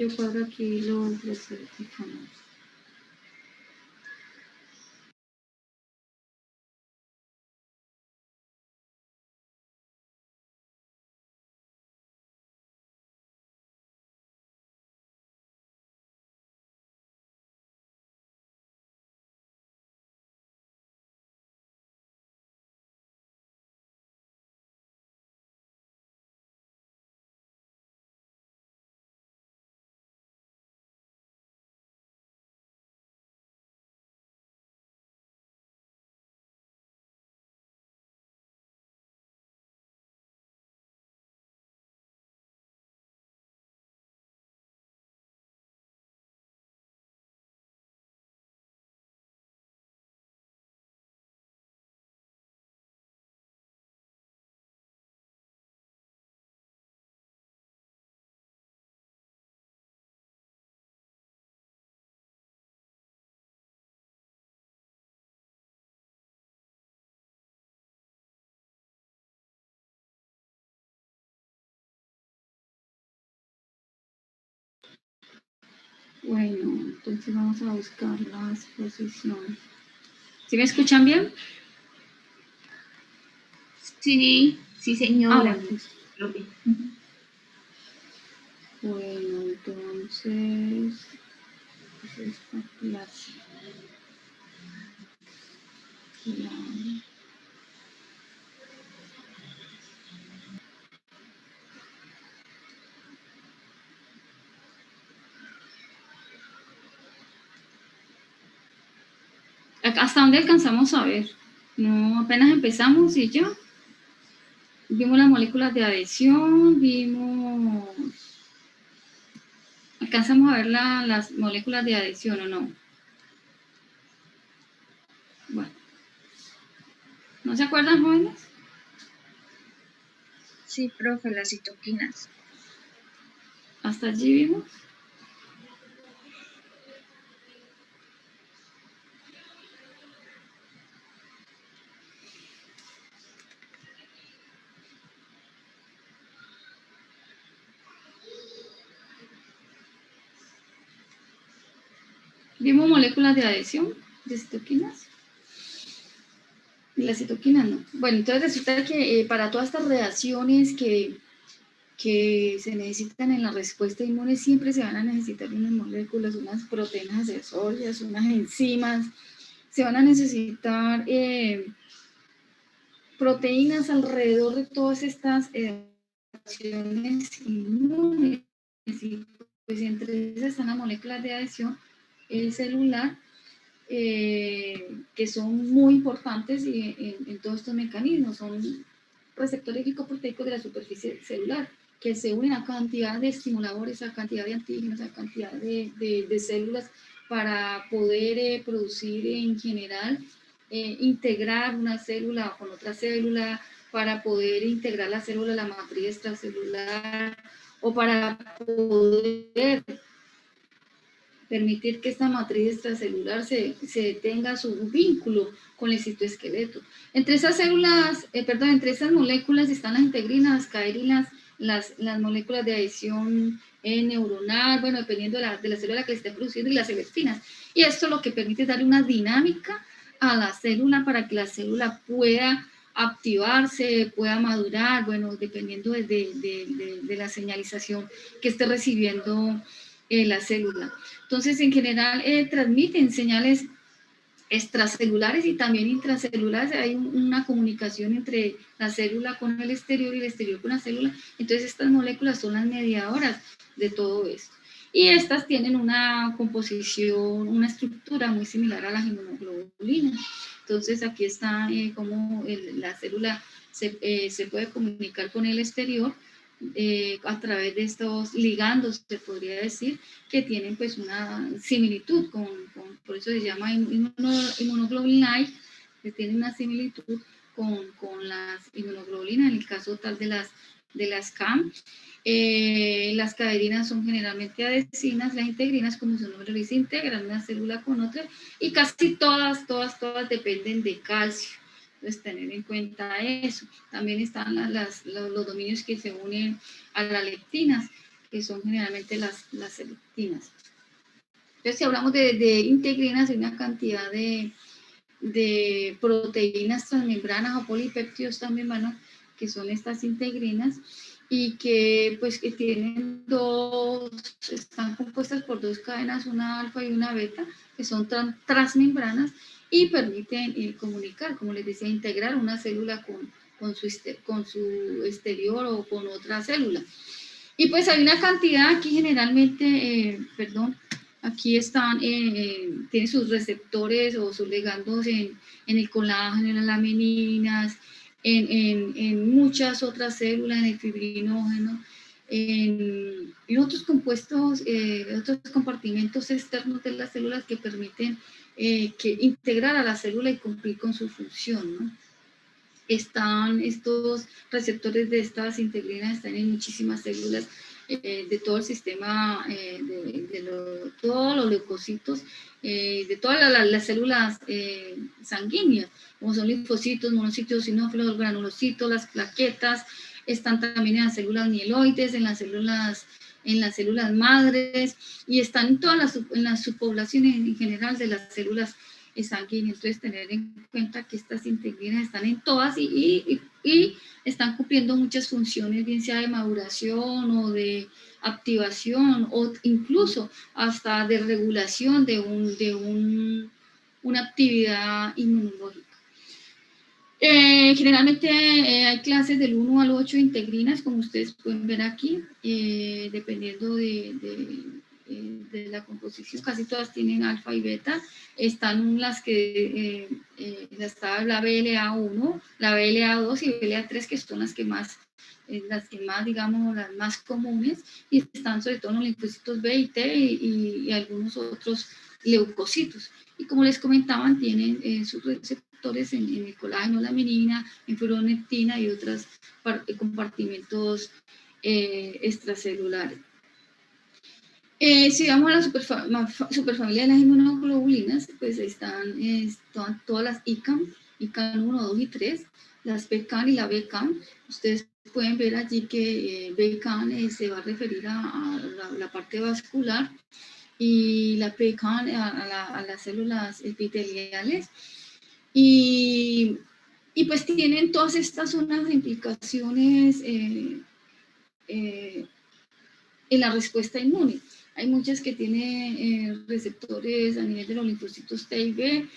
Yo cuadro aquí los certificados. Bueno, entonces vamos a buscar las posiciones. ¿Sí me escuchan bien? Sí, sí, señora. Bueno, entonces esta clase. ¿Hasta dónde alcanzamos a ver? No, apenas empezamos y ya. Vimos las moléculas de adhesión, vimos... ¿Alcanzamos a ver las moléculas de adhesión o no? Bueno. ¿No se acuerdan, jóvenes? Sí, profe, las citoquinas. ¿Hasta allí vimos? ¿Vimos moléculas de adhesión de citoquinas? Y las citoquinas no. Bueno, entonces resulta que para todas estas reacciones que se necesitan en la respuesta inmune siempre se van a necesitar unas moléculas, unas proteínas accesorias, unas enzimas, se van a necesitar proteínas alrededor de todas estas reacciones inmunes. Y pues entre esas están las moléculas de adhesión celular, que son muy importantes en todos estos mecanismos, son receptores glicoproteicos de la superficie celular, que se unen a cantidad de estimuladores, a cantidad de antígenos, a cantidad de células para poder producir en general, integrar una célula con otra célula, para poder integrar la célula a la matriz extracelular, o para poder permitir que esta matriz extracelular se tenga su vínculo con el citoesqueleto. Entre esas células, entre esas moléculas están las integrinas, las caerinas, las moléculas de adhesión neuronal, bueno, dependiendo de la célula que esté produciendo, y las leptinas. Y esto lo que permite es darle una dinámica a la célula para que la célula pueda activarse, pueda madurar, bueno, dependiendo de la señalización que esté recibiendo la célula. Entonces, en general, transmiten señales extracelulares y también intracelulares. Hay una comunicación entre la célula con el exterior y el exterior con la célula. Entonces, estas moléculas son las mediadoras de todo esto. Y estas tienen una composición, una estructura muy similar a las inmunoglobulinas. Entonces, aquí está cómo la célula se puede comunicar con el exterior a través de estos ligandos, se podría decir, que tienen pues una similitud por eso se llama inmunoglobulina, que tiene una similitud con las inmunoglobulinas, en el caso tal de las CAM. Las caderinas son generalmente adhesinas, las integrinas, como su nombre lo dice, integran una célula con otra, y casi todas dependen de calcio. Entonces, tener en cuenta eso. También están los dominios que se unen a las leptinas, que son generalmente las selectinas. Entonces, si hablamos de integrinas, hay una cantidad de proteínas transmembranas o polipéptidos transmembranos, que son estas integrinas, y que pues que tienen están compuestas por dos cadenas, una alfa y una beta, que son transmembranas y permiten comunicar, como les decía, integrar una célula con su exterior o con otra célula. Y pues hay una cantidad aquí generalmente, aquí están, tiene sus receptores o sus ligandos en el colágeno, en las lamininas, en muchas otras células, en el fibrinógeno, en otros compuestos, otros compartimentos externos de las células que permiten que integrar a la célula y cumplir con su función, ¿no? Están estos receptores de estas integrinas, están en muchísimas células de todo el sistema, de todos los leucocitos, de todas las células sanguíneas, como son linfocitos, monocitos, eosinófilos, granulocitos, las plaquetas, están también en las células mieloides, en las células madres, y están en todas las subpoblaciones en general de las células sanguínea. Entonces, tener en cuenta que estas integrinas están en todas y están cumpliendo muchas funciones, bien sea de maduración o de activación o incluso hasta de regulación de una actividad inmunológica. Generalmente hay clases del 1 al 8 de integrinas, como ustedes pueden ver aquí, dependiendo de la composición. Casi todas tienen alfa y beta. Están las que está la BLA1, la BLA2 y BLA3, que son las que más, digamos, las más comunes, y están sobre todo los linfocitos B y T y algunos otros leucocitos. Y como les comentaban, tienen sus receptores en el colágeno, la melanina, en fibronectina y otros compartimentos extracelulares. Si vamos a la superfamilia de las inmunoglobulinas, pues están todas las ICAM 1, 2 y 3, las PCAM y la BCAM. Ustedes pueden ver allí que BCAM se va a referir a la parte vascular y la PCAM a las células epiteliales. Y pues tienen todas estas unas implicaciones en la respuesta inmune. Hay muchas que tienen receptores a nivel de los linfocitos T y B,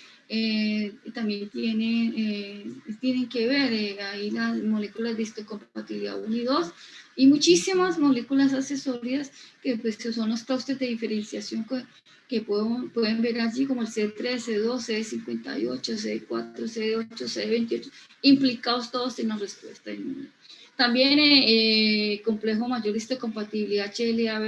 también tienen que ver ahí las moléculas de histocompatibilidad 1 y 2, y muchísimas moléculas accesorias que pues son los clústeres de diferenciación que pueden ver allí, como el C3, C2, C58, C4, C8, C28, implicados todos en la respuesta inmune. También complejo mayor histocompatibilidad HLA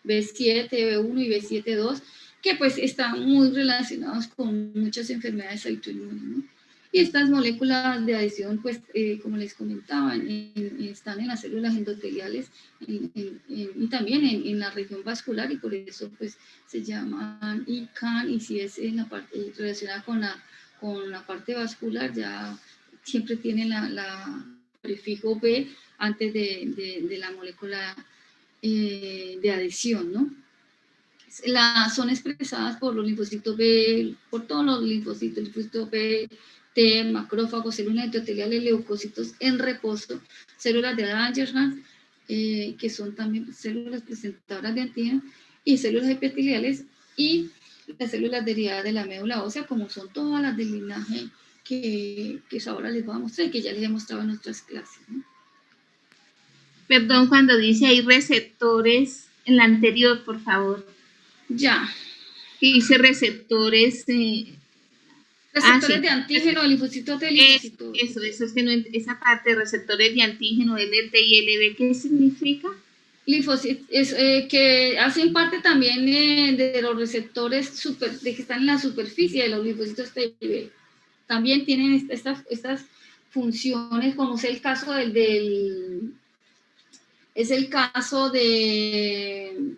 B7, B1 y B7-2, que pues están muy relacionados con muchas enfermedades autoinmunes, ¿no? Y estas moléculas de adhesión, pues, como les comentaba, están en las células endoteliales y también en la región vascular, y por eso pues se llaman ICAN, y si es en la parte relacionada con la parte vascular, ya siempre tienen la prefijo B antes de la molécula de adhesión, ¿no? Son expresadas por los linfocitos B, por todos los linfocitos, linfocitos B, T, macrófagos, células endoteliales, leucocitos en reposo, células de Langerhans, que son también células presentadoras de antígenos, y células epiteliales, y las células derivadas de la médula ósea, como son todas las del linaje que ahora les voy a mostrar y que ya les he mostrado en nuestras clases, ¿no? Perdón, cuando dice hay receptores, en la anterior, por favor. Ya. Dice receptores. Receptores de antígeno, linfocitos de linfocitos. Eso, es que no, esa parte de receptores de antígeno, LT y LB, ¿qué significa? Linfocitos, que hacen parte también de los receptores que están en la superficie de los linfocitos T y B. También tienen estas funciones, como es el caso es el caso de,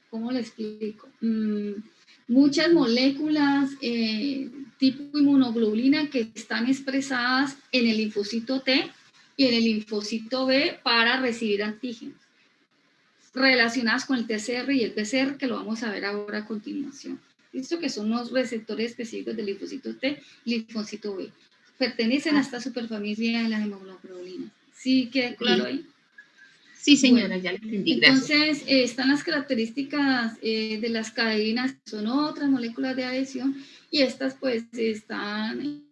¿cómo le explico? Muchas moléculas tipo inmunoglobulina que están expresadas en el linfocito T y en el linfocito B para recibir antígenos. relacionadas con el TCR y el PCR, que lo vamos a ver ahora a continuación. Listo, que son los receptores específicos del linfocito T y linfocito B. Pertenecen a esta superfamilia de las hemoglobina. ¿Sí queda claro ahí? Sí, señora, Bueno, ya le entendí, gracias. entonces, están las características de las cadeninas, son otras moléculas de adhesión, y estas pues están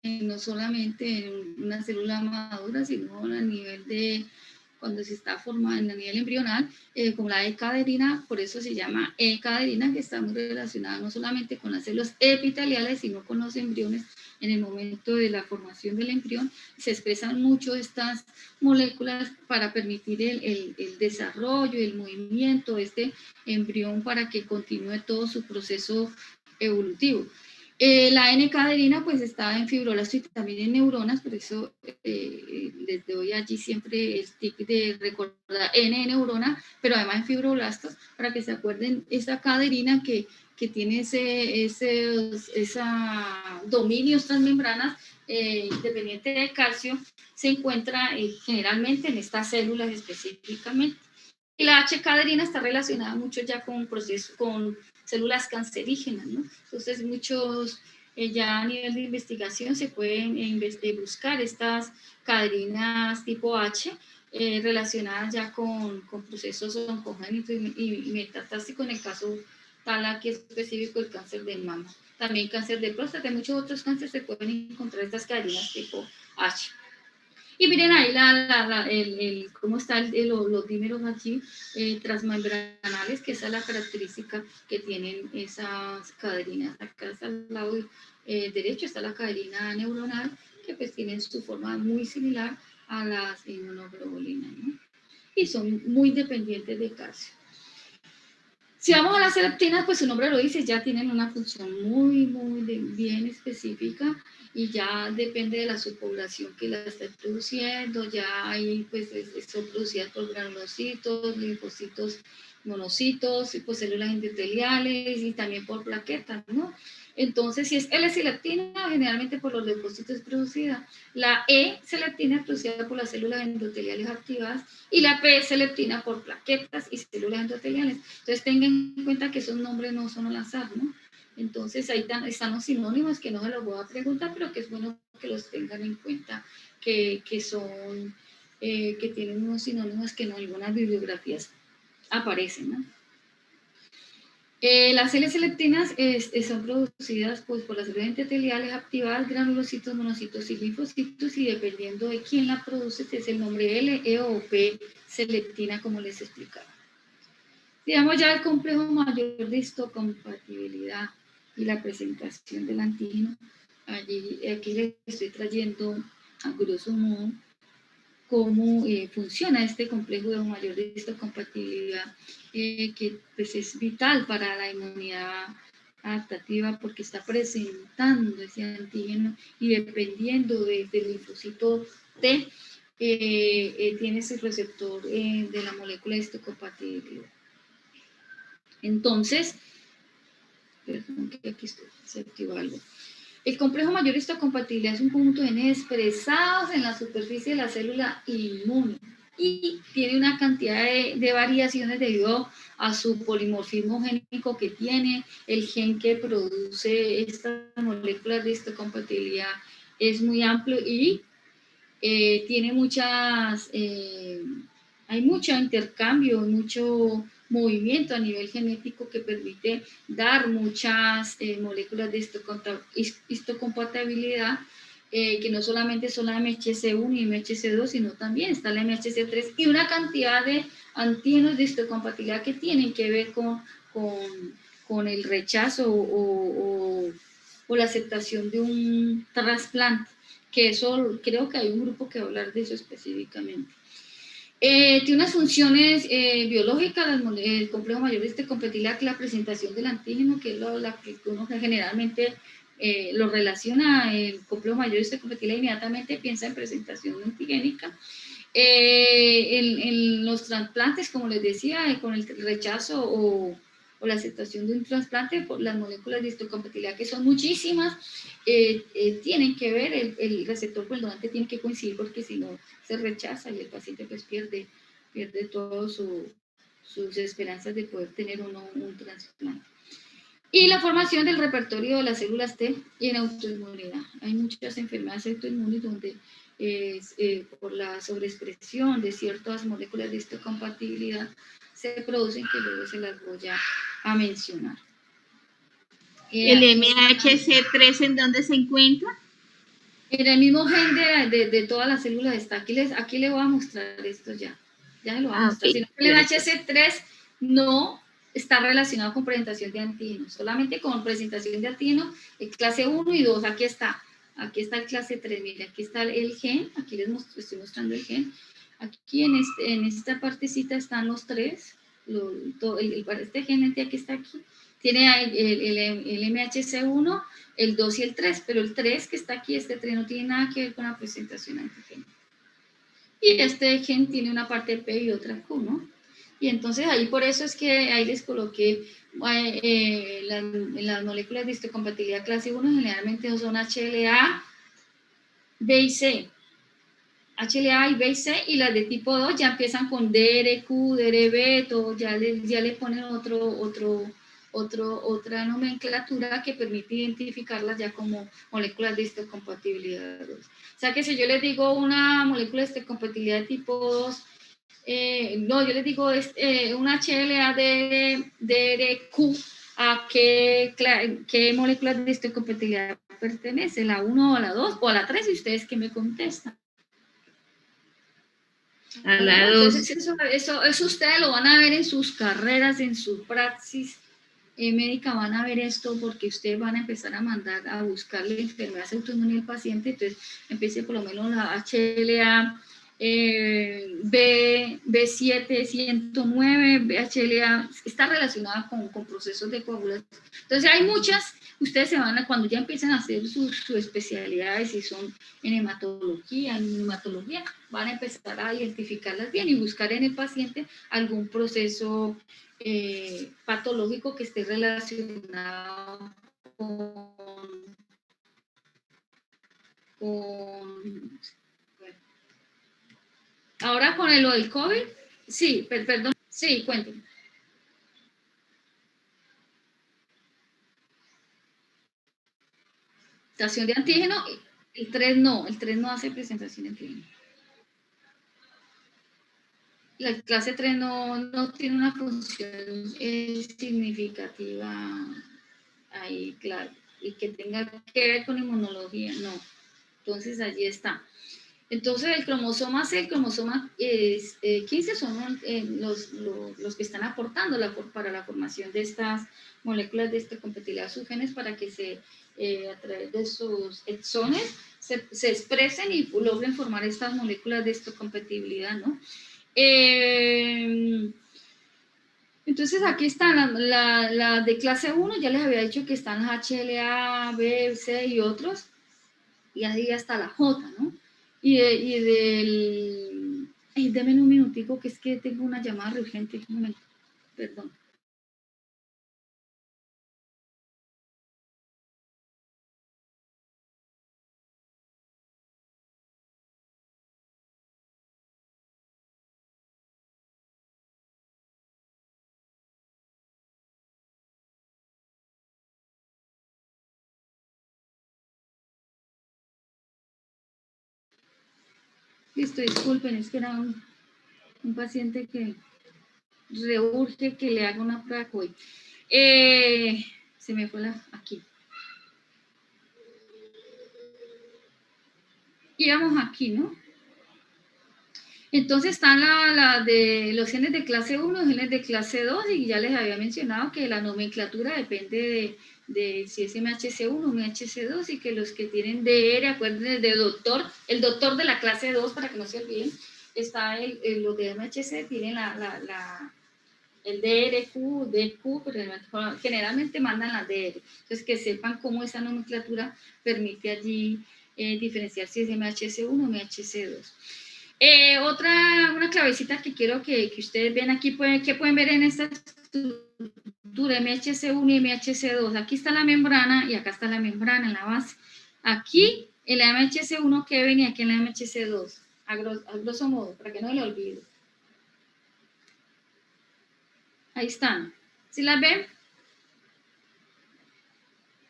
no solamente en una célula madura, sino a nivel de cuando se está formando a nivel embrional, como la E-caderina, por eso se llama E-caderina, que está muy relacionada no solamente con las células epiteliales, sino con los embriones en el momento de la formación del embrión. Se expresan mucho estas moléculas para permitir el desarrollo, el movimiento de este embrión para que continúe todo su proceso evolutivo. La N-caderina pues está en fibroblastos y también en neuronas, por eso les doy allí siempre el tic de recordar N de neurona, pero además en fibroblastos, para que se acuerden esa caderina que tiene esa dominios transmembranas dependiente del calcio, se encuentra generalmente en estas células específicamente. Y la H-caderina está relacionada mucho ya con procesos, con células cancerígenas, ¿no? Entonces, muchos, ya a nivel de investigación se pueden buscar estas caderinas tipo H relacionadas ya con procesos oncogénicos y metastásicos, en el caso tal aquí específico el cáncer de mama. También cáncer de próstata, y muchos otros cánceres se pueden encontrar estas caderinas tipo H. Y miren ahí cómo están los dímeros aquí transmembranales, que esa es la característica que tienen esas caderinas. Acá está al lado derecho está la caderina neuronal, que pues tienen su forma muy similar a las inmunoglobulinas, ¿no? Y son muy dependientes de calcio. Si vamos a las leptinas, pues su nombre lo dice, ya tienen una función muy bien específica y ya depende de la subpoblación que la esté produciendo, ya ahí pues son producidas por granulocitos, linfocitos, monocitos, pues células endoteliales y también por plaquetas, ¿no? Entonces, si es L-selectina, generalmente por los leucocitos es producida. La E-selectina es producida por las células endoteliales activadas y la P-selectina por plaquetas y células endoteliales. Entonces, tengan en cuenta que esos nombres no son al azar, ¿no? Entonces, ahí están los sinónimos que no se los voy a preguntar, pero que es bueno que los tengan en cuenta, que son, que tienen unos sinónimos que en algunas bibliografías aparecen, ¿no? Las L-selectinas son producidas pues, por las células endoteliales activadas, granulocitos, monocitos y linfocitos, y dependiendo de quién la produce, es el nombre L, E o P selectina, como les explicaba. Digamos ya el complejo mayor de histocompatibilidad y la presentación del antígeno. Aquí les estoy trayendo a grosso modo cómo funciona este complejo de mayor de histocompatibilidad, que pues, es vital para la inmunidad adaptativa porque está presentando ese antígeno y dependiendo del linfocito T, tiene ese receptor de la molécula de histocompatibilidad. Entonces, perdón que aquí se activó algo. El complejo mayor de histocompatibilidad es un conjunto de genes expresados en la superficie de la célula inmune y tiene una cantidad de variaciones debido a su polimorfismo génico que tiene. El gen que produce estas moléculas de histocompatibilidad es muy amplio y tiene hay mucho intercambio, mucho movimiento a nivel genético que permite dar muchas moléculas de histocompatibilidad, que no solamente son la MHC1 y MHC2, sino también está la MHC3 y una cantidad de antígenos de histocompatibilidad que tienen que ver con el rechazo o la aceptación de un trasplante, que eso creo que hay un grupo que va a hablar de eso específicamente. Tiene unas funciones biológicas, el complejo mayor de histocompatibilidad, que es la presentación del antígeno, que es la que uno generalmente lo relaciona, el complejo mayor de histocompatibilidad inmediatamente piensa en presentación antigénica. En los trasplantes, como les decía, con el rechazo o la aceptación de un trasplante por las moléculas de histocompatibilidad, que son muchísimas, tienen que ver, el receptor por el donante tiene que coincidir, porque si no se rechaza y el paciente pues pierde todo sus esperanzas de poder tener uno un trasplante. Y la formación del repertorio de las células T y en autoinmunidad. Hay muchas enfermedades autoinmunes donde por la sobreexpresión de ciertas moléculas de histocompatibilidad se producen, que luego se las voy a mencionar. ¿El MHC3 en dónde se encuentra? En el mismo gen de todas las células está. Aquí le voy a mostrar esto ya. Ya lo voy a mostrar. Okay. El MHC3 no está relacionado con presentación de antígeno, solamente con presentación de antígeno clase 1 y 2. Aquí está el clase 3. Mire, aquí está el gen. Aquí les estoy mostrando el gen. Aquí en esta partecita están los tres. Este gen que está aquí tiene el MHC1, el 2 y el 3, pero el 3 que está aquí, este 3 no tiene nada que ver con la presentación antigénica. Y este gen tiene una parte P y otra Q, ¿no? Y entonces ahí por eso es que ahí les coloqué las moléculas de histocompatibilidad clase 1 generalmente son HLA, B y C. HLA y B y C, y las de tipo 2 ya empiezan con DRQ, DRB, todo, ya le ponen otra nomenclatura que permite identificarlas ya como moléculas de histocompatibilidad 2. O sea que si yo les digo una molécula de histocompatibilidad de tipo 2, no, yo les digo una HLA de DRQ, ¿a qué moléculas de histocompatibilidad pertenece? ¿La 1 o la 2 o a la 3? Y ustedes que me contestan. A la 2. Entonces eso ustedes lo van a ver en sus carreras, en su praxis médica, van a ver esto porque ustedes van a empezar a mandar a buscarle enfermedades autoinmunes al paciente. Entonces empiece por lo menos la HLA B7, 109, HLA, está relacionada con procesos de coagulación. Entonces hay muchas, ustedes se van a, cuando ya empiezan a hacer sus especialidades, si son en hematología, van a empezar a identificarlas bien y buscar en el paciente algún proceso patológico que esté relacionado con ahora con lo del COVID, sí, perdón, sí, cuéntenme. Presentación de antígeno, el 3 no hace presentación de antígeno. La clase 3 no tiene una función significativa ahí, claro, y que tenga que ver con inmunología, no. Entonces allí está. Entonces el cromosoma C, el cromosoma 15 son los que están aportando para la formación de estas moléculas de histocompatibilidad, sus genes, para que a través de sus exones se expresen y logren formar estas moléculas de histocompatibilidad, ¿no? Entonces aquí están las de clase 1, ya les había dicho que están las HLA, B, C y otros, y ahí hasta la J, ¿no? Deme un minutico, que es que tengo una llamada urgente, un momento, perdón. Listo, disculpen, es que era un paciente que reurge que le haga una prueba hoy. Se me fue aquí. Íbamos aquí, ¿no? Entonces están los genes de clase 1, los genes de clase 2, y ya les había mencionado que la nomenclatura depende de si es MHC1 o MHC2, y que los que tienen DR, acuérdense de el doctor de la clase 2, para que no se olviden, está los de MHC tienen el DRQ, DQ, pero generalmente mandan la DR. Entonces que sepan cómo esa nomenclatura permite allí diferenciar si es MHC1 o MHC2. Una clavecita que quiero que ustedes vean aquí, ¿qué pueden ver en esta estructura MHC1 y MHC2? Aquí está la membrana y acá está la membrana en la base. Aquí en la MHC1 que venía aquí en la MHC2, a grosso modo, para que no le olvide. Ahí están. ¿Sí las ven?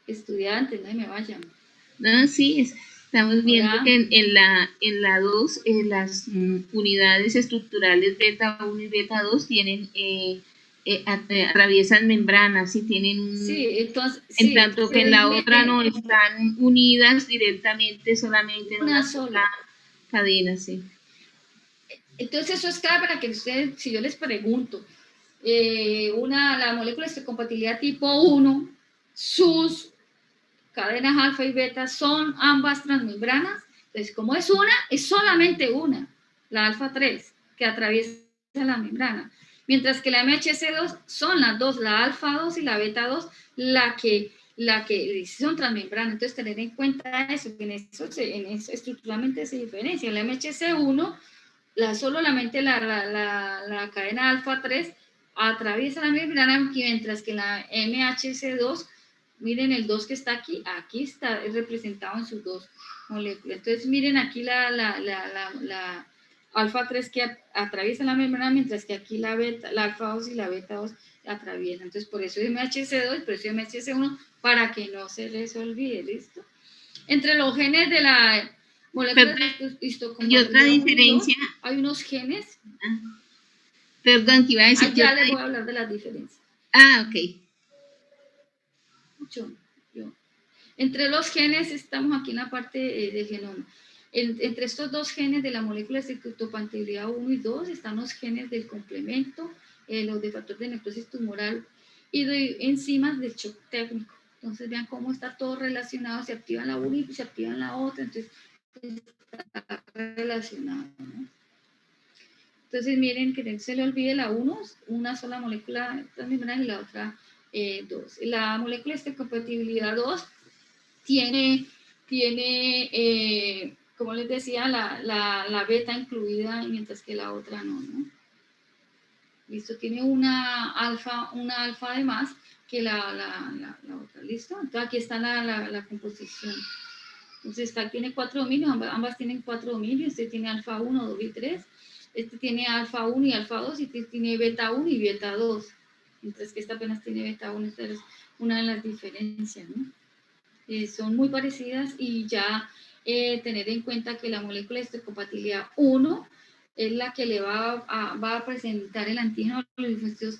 Estudiantes, no me vayan. No, sí, estamos viendo Hola. que en la 2 las unidades estructurales beta 1 y beta 2 tienen, atraviesan membranas y tienen Sí, entonces, en sí, tanto que en ustedes la otra no ven están unidas directamente solamente en una una sola sola. cadena, sí. Entonces eso es clave para que ustedes, si yo les pregunto, la molécula de compatibilidad tipo 1, sus cadenas alfa y beta son ambas transmembranas. Entonces, como es una, es solamente una, la alfa 3, que atraviesa la membrana. Mientras que la MHC2 son las dos, la alfa 2 y la beta 2, la que son transmembranas. Entonces, tener en cuenta eso, que en eso estructuralmente se diferencia. La MHC1, solamente la cadena alfa 3 atraviesa la membrana, mientras que la MHC2, miren el 2 que está aquí está representado en sus dos moléculas. Entonces, miren aquí la alfa 3 que atraviesa la membrana, mientras que aquí la alfa 2 y la beta 2 atraviesan. Entonces, por eso MHC2 y por eso MHC1, para que no se les olvide, ¿listo? Entre los genes de la molécula de Y otra histocompatibilidad 1 y 2, diferencia, hay unos genes. perdón, que iba a decir que Ya otra, les voy a hablar de las diferencias. ok. Yo. Entre los genes, estamos aquí en la parte del genoma. Entre estos dos genes de la molécula de histocompatibilidad 1 y 2 están los genes del complemento, los de factor de necrosis tumoral y de enzimas de shock térmico. Entonces vean cómo está todo relacionado, se activa la una y se activa la otra, entonces está relacionado, ¿no? Entonces miren que no se le olvide la 1, una sola molécula transmembrana y la otra 2. La molécula de compatibilidad 2 tiene como les decía, la beta incluida, mientras que la otra no. Listo, tiene una alfa de más que la otra, ¿listo? Entonces aquí está la composición. Entonces esta tiene 4 dominios, ambas tienen 4 dominios, este tiene alfa 1, 2 y 3, este tiene alfa 1 y alfa 2, y este tiene beta 1 y beta 2, mientras que esta apenas tiene beta 1, esta es una de las diferencias, ¿no? Son muy parecidas y ya tener en cuenta que la molécula de histocompatibilidad 1 es la que le va a presentar el antígeno a los linfocitos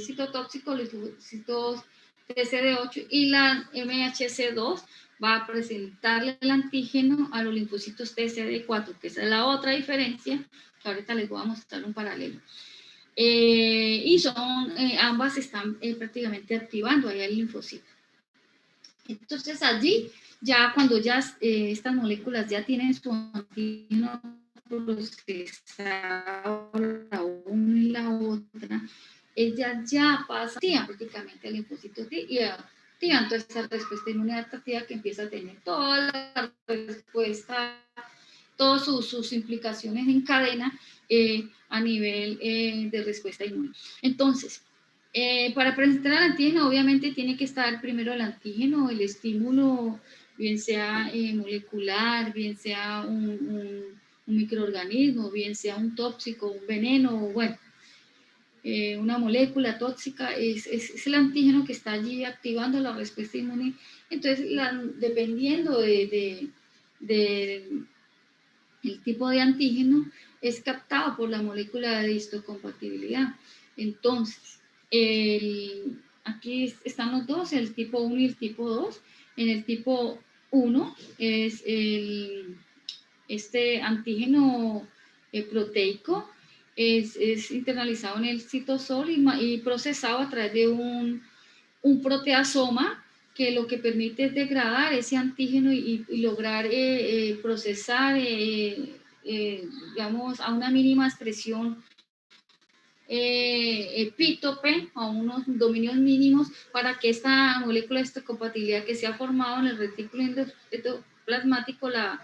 citotóxicos, los linfocitos TCD8, y la MHC2 va a presentarle el antígeno a los linfocitos TCD4, que esa es la otra diferencia, que ahorita les voy a mostrar un paralelo. Y ambas están prácticamente activando ahí el linfocito. Entonces allí, ya cuando estas moléculas ya tienen su antígeno procesado, la una y la otra, ellas ya pasan prácticamente al linfocito T y activan toda esa respuesta inmune adaptativa que empieza a tener toda la respuesta, todas sus implicaciones en cadena a nivel de respuesta inmune. Entonces, para presentar el antígeno, obviamente tiene que estar primero el antígeno, el estímulo, bien sea molecular, bien sea un microorganismo, bien sea un tóxico, un veneno, bueno, una molécula tóxica, es el antígeno que está allí activando la respuesta inmune. Entonces, dependiendo del tipo de antígeno, es captado por la molécula de histocompatibilidad. Entonces, aquí están los dos, el tipo 1 y el tipo 2. En el tipo 1 es este antígeno proteico, es internalizado en el citosol y procesado a través de un proteasoma, que lo que permite es degradar ese antígeno y lograr procesar, digamos, a una mínima expresión epítope, a unos dominios mínimos, para que esta molécula de histocompatibilidad que se ha formado en el retículo endoplasmático, la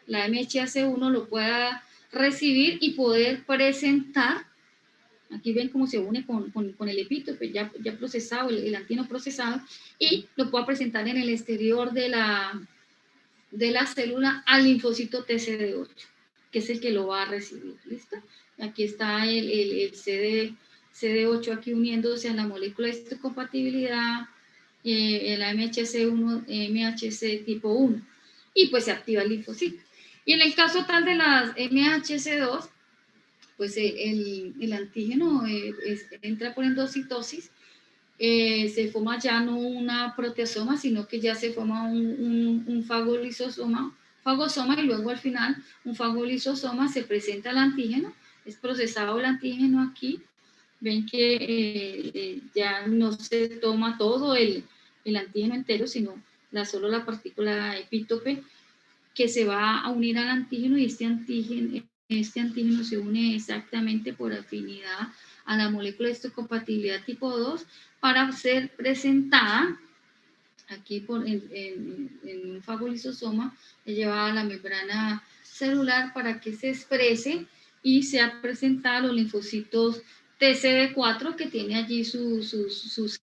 MHC1, lo pueda recibir y poder presentar. Aquí ven cómo se une con el epítope ya procesado, el antígeno procesado, y lo puedo presentar en el exterior de la célula al linfocito TCD8, que es el que lo va a recibir. ¿Listo? Aquí está el CD, CD8 aquí uniéndose a la molécula de histocompatibilidad, el MHC1, MHC tipo 1, y pues se activa el linfocito. Y en el caso tal de las MHC2, pues el antígeno entra por endocitosis, se forma ya no una proteasoma, sino que ya se forma un fagosoma, y luego al final un fagolisosoma, se presenta el antígeno, es procesado el antígeno aquí. Ven que ya no se toma todo el antígeno entero, sino solo la partícula epítope que se va a unir al antígeno, y este antígeno se une exactamente por afinidad a la molécula de histocompatibilidad tipo 2 para ser presentada aquí en un fagolisosoma, llevada a la membrana celular para que se exprese y sea presentada a los linfocitos TCD4, que tiene allí su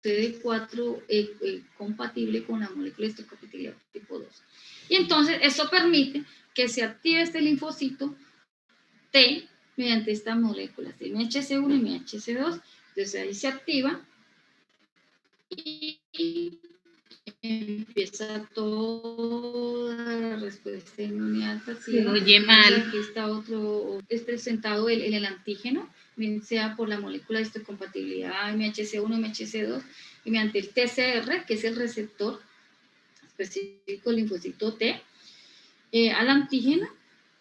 CD4 compatible con la molécula de histocompatibilidad tipo 2. Y entonces eso permite que se active este linfocito T mediante estas moléculas, MHC1 y MHC2. Entonces ahí se activa y empieza toda la respuesta inmune adaptativa. Se oye mal. Aquí está otro, es presentado el antígeno, bien sea por la molécula de histocompatibilidad MHC1, MHC2, y mediante el TCR, que es el receptor específico del linfocito T, al antígeno.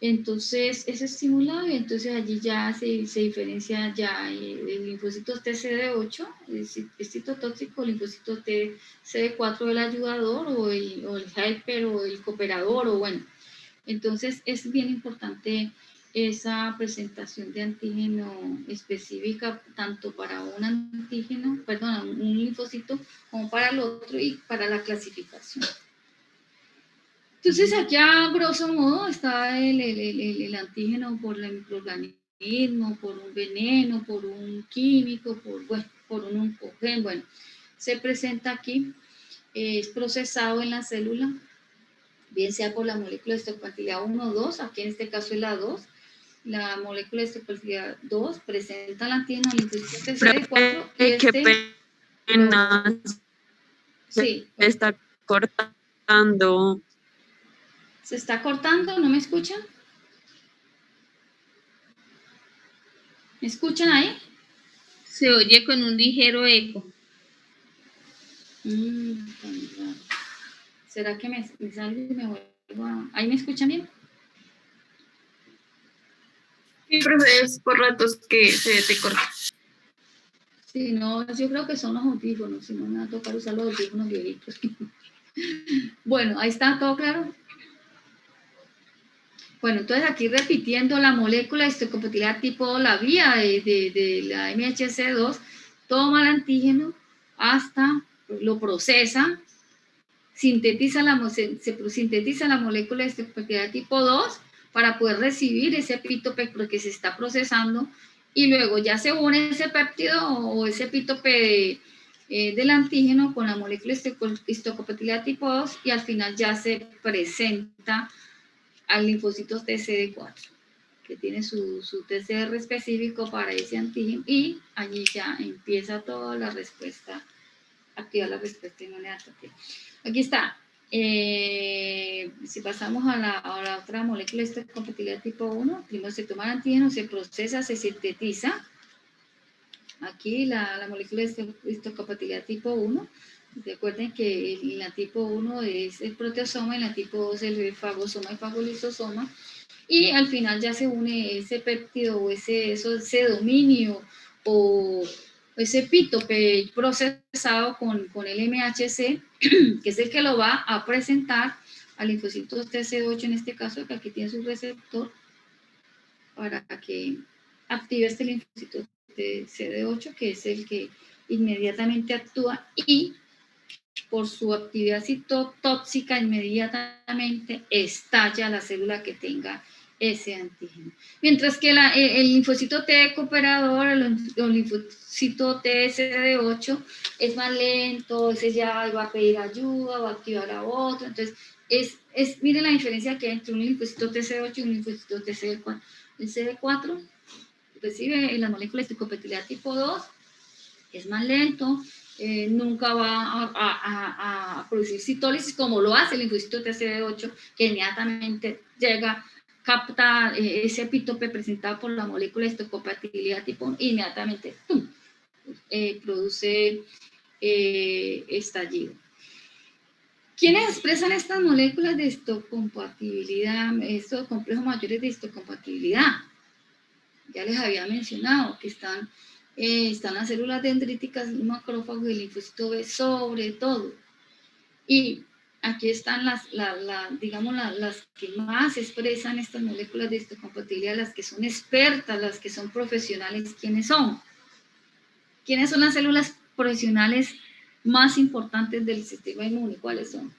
Entonces es estimulado, y entonces allí ya se diferencia ya el linfocito TCD8, el citotóxico, el linfocito TCD4 del ayudador, o el helper, o el cooperador, o bueno. Entonces es bien importante esa presentación de antígeno específica, tanto para un linfocito, como para el otro, y para la clasificación. Entonces, aquí a grosso modo está el antígeno por el microorganismo, por un veneno, por un químico, por un oncogen. Bueno, se presenta aquí, es procesado en la célula, bien sea por la molécula de histocompatibilidad 1 o 2, aquí en este caso es la 2, la molécula de histocompatibilidad 2 presenta el antígeno al linfocito TCD4, y qué pena, sí, se está cortando. ¿Se está cortando? ¿No me escuchan? ¿Me escuchan ahí? Se oye con un ligero eco. ¿Será que me salgo y me vuelvo a... ¿Ahí me escuchan bien? Sí, profe, es por ratos que se te corta. Sí, no, yo creo que son los audífonos, si no me va a tocar usar los audífonos viejitos. Bueno, ahí está, ¿todo claro? Bueno, entonces aquí repitiendo la molécula de histocompatibilidad tipo, la vía de la MHC2, toma el antígeno, hasta lo procesa, sintetiza sintetiza la molécula de histocompatibilidad tipo 2 para poder recibir ese epítope porque se está procesando, y luego ya se une ese péptido o ese epítope del antígeno con la molécula de histocompatibilidad tipo 2, y al final ya se presenta al linfocito TCD4, que tiene su TCR específico para ese antígeno, y allí ya empieza toda la respuesta, activa la respuesta inmunológica. Aquí está. Si pasamos a la otra molécula de histocompatibilidad tipo 1, primero se toma el antígeno, se procesa, se sintetiza. Aquí la molécula de histocompatibilidad tipo 1. Recuerden que la tipo 1 es el proteasoma, y la tipo 2 es el fagosoma y fagolisosoma, y al final ya se une ese péptido o ese dominio o ese epítope procesado con el MHC, que es el que lo va a presentar al linfocito TC8, en este caso, que aquí tiene su receptor, para que active este linfocito TCD8, que es el que inmediatamente actúa, y por su actividad citotóxica inmediatamente estalla la célula que tenga ese antígeno. Mientras que el linfocito T cooperador, el linfocito TSD8, es más lento, ese ya va a pedir ayuda, va a activar a otro. Entonces, miren la diferencia que hay entre un linfocito TCD8 y un linfocito TCD4. El CD4 inclusive en las moléculas de histocompatibilidad tipo 2 es más lento, nunca va a producir citólisis como lo hace el linfocito TCD8, que inmediatamente llega, capta ese epítope presentado por la molécula de histocompatibilidad tipo 1, inmediatamente ¡pum! Produce estallido. ¿Quiénes expresan estas moléculas de histocompatibilidad, estos complejos mayores de histocompatibilidad? Ya les había mencionado que están las células dendríticas, el macrófago y el linfocito B sobre todo. Y aquí están digamos, las que más expresan estas moléculas de histocompatibilidad, las que son expertas, las que son profesionales. ¿Quiénes son? ¿Quiénes son las células profesionales más importantes del sistema inmune? ¿Cuáles son?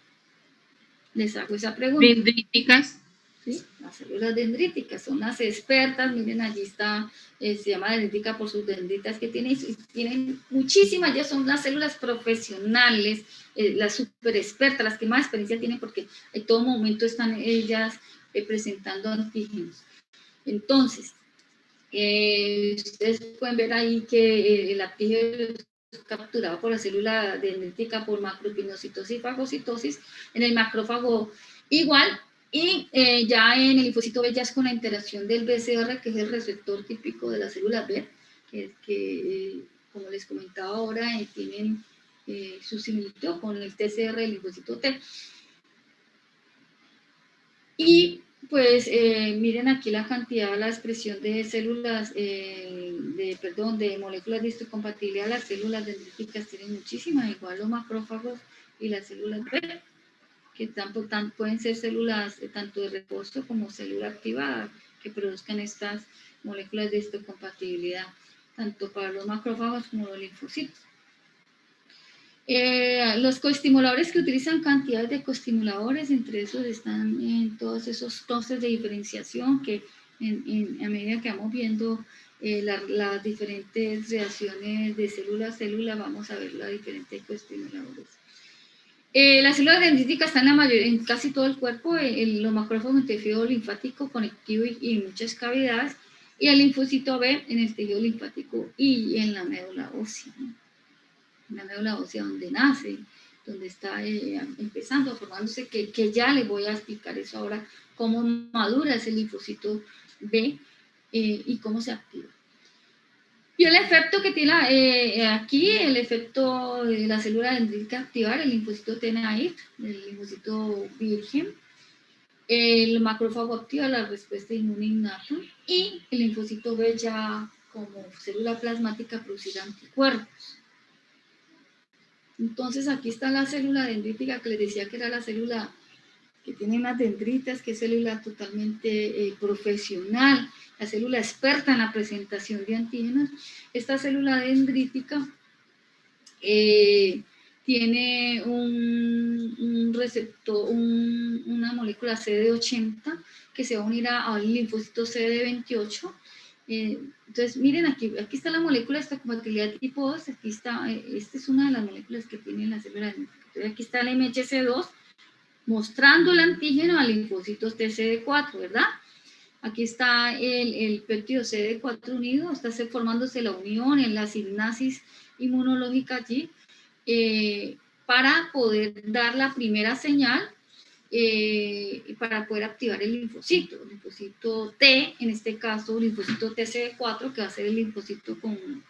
Les hago esa pregunta. Dendríticas. ¿Sí? Las células dendríticas son las expertas, miren allí está, se llama dendrítica por sus dendritas que tienen muchísimas, ya son las células profesionales, las super expertas, las que más experiencia tienen porque en todo momento están ellas presentando antígenos. Entonces, ustedes pueden ver ahí que el antígeno es capturado por la célula dendrítica por macropinocitosis y fagocitosis, en el macrófago igual. Y ya en el linfocito B ya es con la interacción del BCR, que es el receptor típico de las células B, que como les comentaba ahora, tienen su similitud con el TCR del linfocito T. Y pues miren aquí la cantidad, la expresión de células, de moléculas de histocompatibilidad. Las células dendríticas tienen muchísimas, igual los macrófagos y las células B, que pueden ser células tanto de reposo como célula activada, que produzcan estas moléculas de histocompatibilidad, tanto para los macrófagos como los linfocitos. Los coestimuladores que utilizan cantidades de coestimuladores, entre esos están todos esos clústeres de diferenciación que a medida que vamos viendo las diferentes reacciones de célula a célula, vamos a ver los diferentes coestimuladores. Las células dendríticas están en casi todo el cuerpo, los macrófagos en tejido linfático conectivo y muchas cavidades, y el linfocito B en el tejido linfático y en la médula ósea, ¿no? La médula ósea donde nace, donde está empezando, formándose, que ya les voy a explicar eso ahora, cómo madura ese linfocito B y cómo se activa. Y el efecto que tiene aquí, el efecto de la célula dendrítica activar, el linfocito TNAIT, el linfocito virgen, el macrófago activa la respuesta inmune innata y el linfocito B ya como célula plasmática producir anticuerpos. Entonces aquí está la célula dendrítica que les decía que era la célula que tiene unas dendritas, que es célula totalmente profesional, la célula experta en la presentación de antígenos. Esta célula dendrítica tiene un receptor, una molécula CD80 que se va a unir al linfocito CD28. Entonces, miren, aquí está la molécula de histocompatibilidad tipo 2, aquí está, esta es una de las moléculas que tiene la célula dendrítica. Aquí está el MHC2, mostrando el antígeno al linfocito TCD4, ¿verdad? Aquí está el péptido CD4 unido, está formándose la unión en la sinapsis inmunológica allí, para poder dar la primera señal, para poder activar el linfocito T, en este caso linfocito TCD4, que va a ser el linfocito con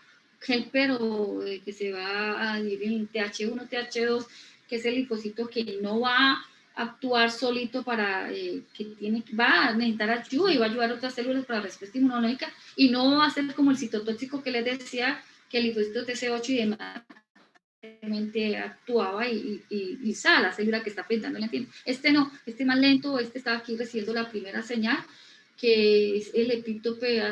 helper o que se va a dividir en TH1, TH2, que es el linfocito que no va a actuar solito para va a necesitar ayuda y va a ayudar a otras células para la respuesta inmunológica y no va a ser como el citotóxico que les decía, que el linfocito TC8 y demás actuaba y sale la célula que está presentando el antígeno. Este no, este más lento, este está aquí recibiendo la primera señal, que es el epítope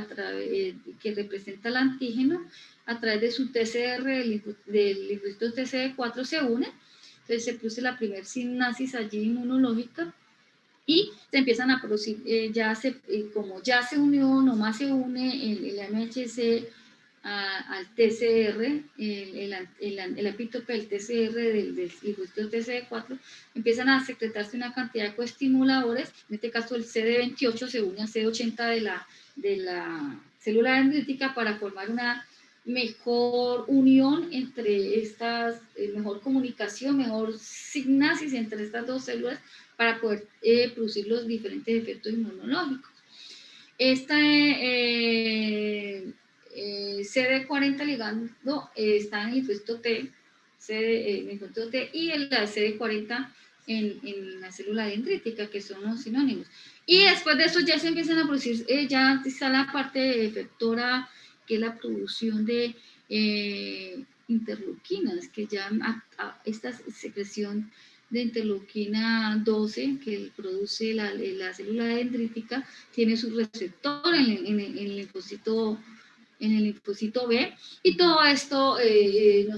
que representa el antígeno, a través de su TCR del linfocito TCD4 se une. Entonces se produce la primera sinapsis allí inmunológica y se empiezan a producir, como ya se unió, nomás se une el MHC al TCR, el epítope del TCR del linfocito TCD4, empiezan a secretarse una cantidad de coestimuladores, en este caso el CD28 se une al CD80 de la célula dendrítica para formar una mejor unión entre estas, mejor comunicación, mejor signasis entre estas dos células para poder producir los diferentes efectos inmunológicos. Esta CD40 ligando está en el linfocito T, linfocito T y la CD40 en la célula dendrítica, que son los sinónimos. Y después de eso ya se empiezan a producir, ya está la parte efectora, que es la producción de interleuquinas, que ya esta secreción de interleuquina 12 que produce la célula dendrítica tiene su receptor en el linfocito B, y todo esto no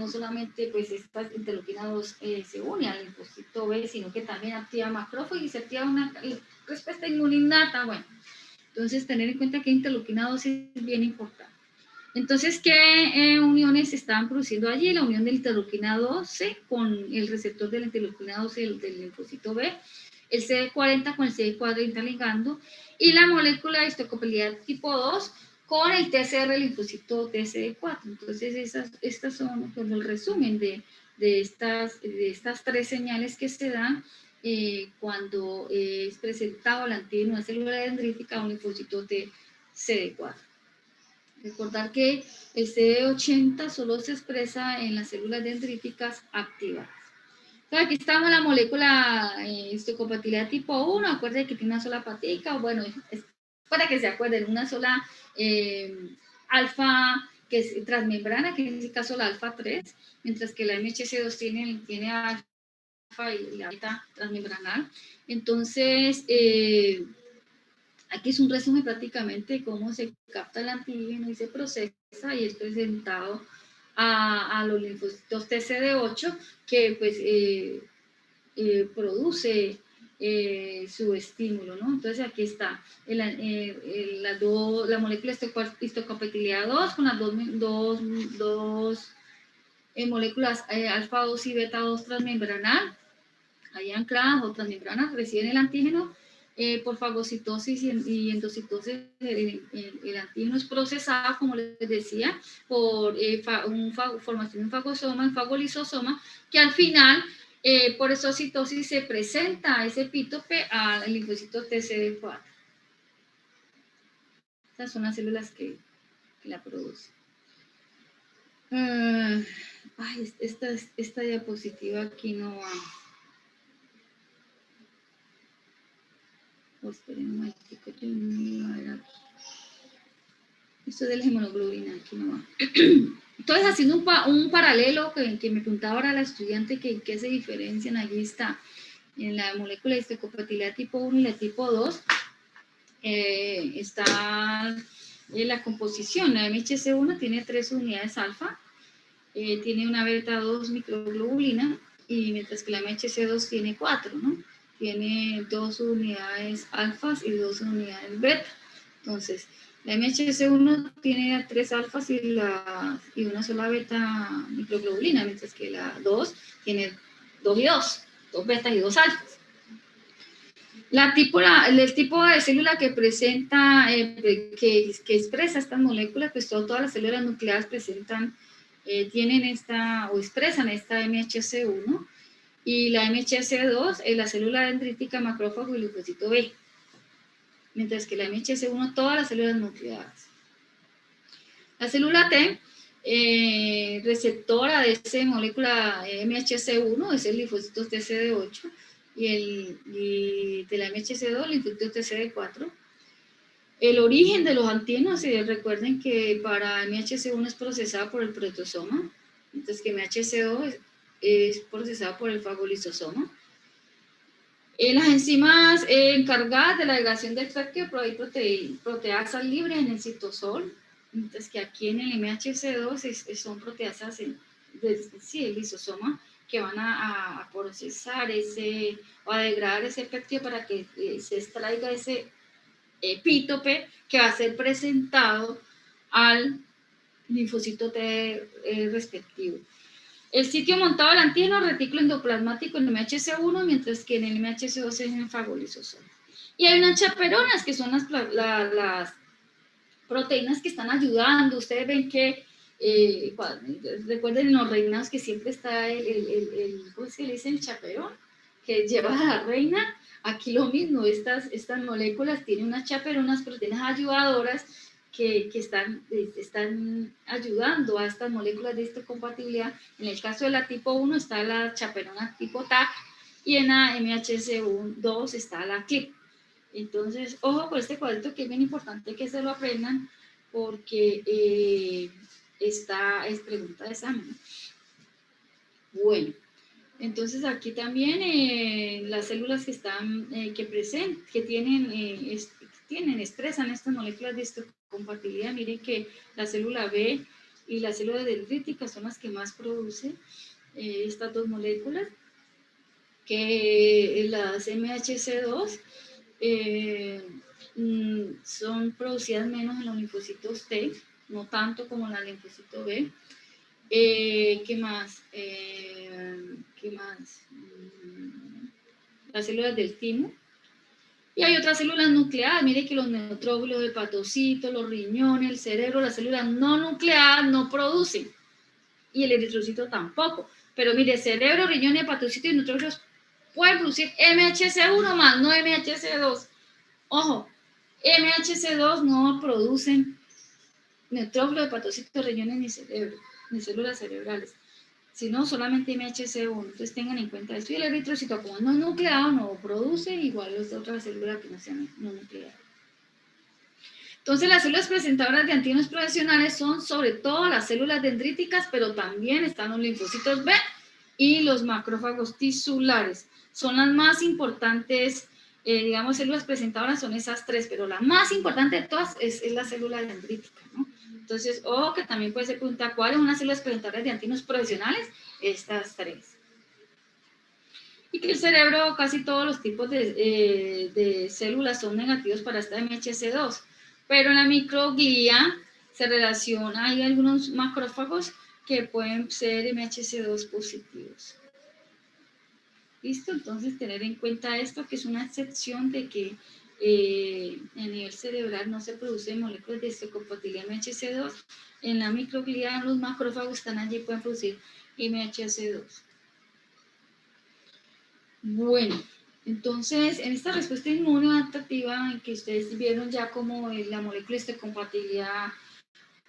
solamente pues esta interleuquina 2 se une al linfocito B, sino que también activa macrófagos y se activa una respuesta inmune innata. Bueno, entonces tener en cuenta que interleuquina 2 es bien importante. Entonces, ¿qué uniones se estaban produciendo allí? La unión de la interleuquina 12 con el receptor de la interleuquina 12 del linfocito B, el CD40 con el CD40 ligando, y la molécula de histocopilidad tipo 2 con el TCR linfocito TCD4. Entonces, estas son como el resumen de estas tres señales que se dan cuando es presentado el antígeno de una célula dendrítica a un linfocito TCD4. Recordar que el CD80 solo se expresa en las células dendríticas activadas. Entonces, aquí estamos la molécula histocompatibilidad tipo 1, acuérdense que tiene una sola patica, bueno, es para que se acuerden, una sola alfa que es transmembrana, que en este caso la alfa 3, mientras que la MHC2 tiene alfa y la beta transmembranal. Entonces, aquí es un resumen prácticamente de cómo se capta el antígeno y se procesa y es presentado a los linfocitos TCD8 que pues produce su estímulo, ¿no? Entonces aquí está la molécula histocompatibilidad 2 con las dos moléculas alfa 2 y beta 2 transmembranal, ahí ancladas o transmembranas, reciben el antígeno por fagocitosis y endocitosis. El antígeno es procesado, como les decía, por formación de un fagosoma, un fagolisosoma, que al final, por exocitosis, se presenta ese epítope al linfocito TCD4. Estas son las células que la producen. Esta diapositiva aquí no va. Esperen un momentico, a ver aquí. Esto de la hemoglobina, aquí no va. Entonces, haciendo un paralelo que me preguntaba ahora la estudiante que se diferencian, allí está, en la molécula de histocompatibilidad tipo 1 y la tipo 2, está la composición. La MHC1 tiene 3 unidades alfa, tiene una beta 2 microglobulina, y mientras que la MHC2 tiene 4, ¿no? Tiene 2 unidades alfas y 2 unidades beta. Entonces, la MHC1 tiene 3 alfas y una sola beta microglobulina, mientras que la 2 tiene 2 y 2 betas y 2 alfas. El tipo de célula que presenta, que expresa estas moléculas, pues todas las células nucleares presentan, tienen esta, o expresan esta MHC1, y la MHC2 es la célula dendrítica, macrófago y linfocito B, mientras que la MHC1 todas las células nucleares. La célula T, receptora de esa molécula MHC1, es el linfocito TCD8, y de la MHC2, el linfocito TCD4. El origen de los antígenos, recuerden que para MHC1 es procesada por el proteasoma, mientras que MHC2 es procesada por el fagolisosoma. Las enzimas encargadas de la degradación del proteasas libres en el citosol, mientras que aquí en el MHC2 son proteasas el lisosoma, que van a procesar o a degradar ese péptido para que se extraiga ese epítope que va a ser presentado al linfocito T respectivo. El sitio montado del antígeno, retículo endoplasmático en el MHC1, mientras que en el MHC2 es en el fagolisosoma. Y hay unas chaperonas, que son proteínas que están ayudando. Ustedes ven que, recuerden en los reinados que siempre está ¿cómo se le dice? El chaperón, que lleva a la reina. Aquí lo mismo, estas moléculas tienen unas chaperonas, proteínas ayudadoras que están ayudando a estas moléculas de histocompatibilidad. En el caso de la tipo 1 está la chaperona tipo TAC y en la MHC2 está la CLIP. Entonces, ojo con este cuadrito que es bien importante que se lo aprendan porque es pregunta de examen. Bueno, entonces aquí también las células que están, que expresan estas moléculas de histocompatibilidad. Miren que la célula B y la célula dendrítica son las que más producen estas dos moléculas, que las MHC2 son producidas menos en los linfocitos T, no tanto como en la linfocito B. ¿Qué más? Las células del timo. Y hay otras células nucleadas. Mire que los neutrófilos, el hepatocito, los riñones, el cerebro, las células no nucleadas no producen. Y el eritrocito tampoco. Pero mire, cerebro, riñones, hepatocito y neutrófilos pueden producir MHC1 más, no MHC2. Ojo, MHC2 no producen neutrófilos, hepatocitos, riñones ni cerebro, ni células cerebrales, sino solamente MHC1. Entonces tengan en cuenta esto. Y el eritrocito, como no es nucleado, no produce igual las otras células que no sean no nucleadas. Entonces las células presentadoras de antígenos profesionales son sobre todo las células dendríticas, pero también están los linfocitos B y los macrófagos tisulares. Son las más importantes, digamos, células presentadoras son esas tres, pero la más importante de todas es la célula dendrítica, ¿no? Entonces, ojo, que también puede ser pregunta, ¿cuáles son las células presentadoras de antígenos profesionales? Estas tres. Y que el cerebro, casi todos los tipos de células son negativos para esta MHC2, pero en la microglía se relaciona, hay algunos macrófagos que pueden ser MHC2 positivos. ¿Listo? Entonces, tener en cuenta esto, que es una excepción de que a nivel cerebral no se producen moléculas de histocompatibilidad MHC2. En la microglía, los macrófagos están allí, pueden producir MHC2. Bueno, entonces, en esta respuesta inmunoadaptativa, en que ustedes vieron ya como la molécula de histocompatibilidad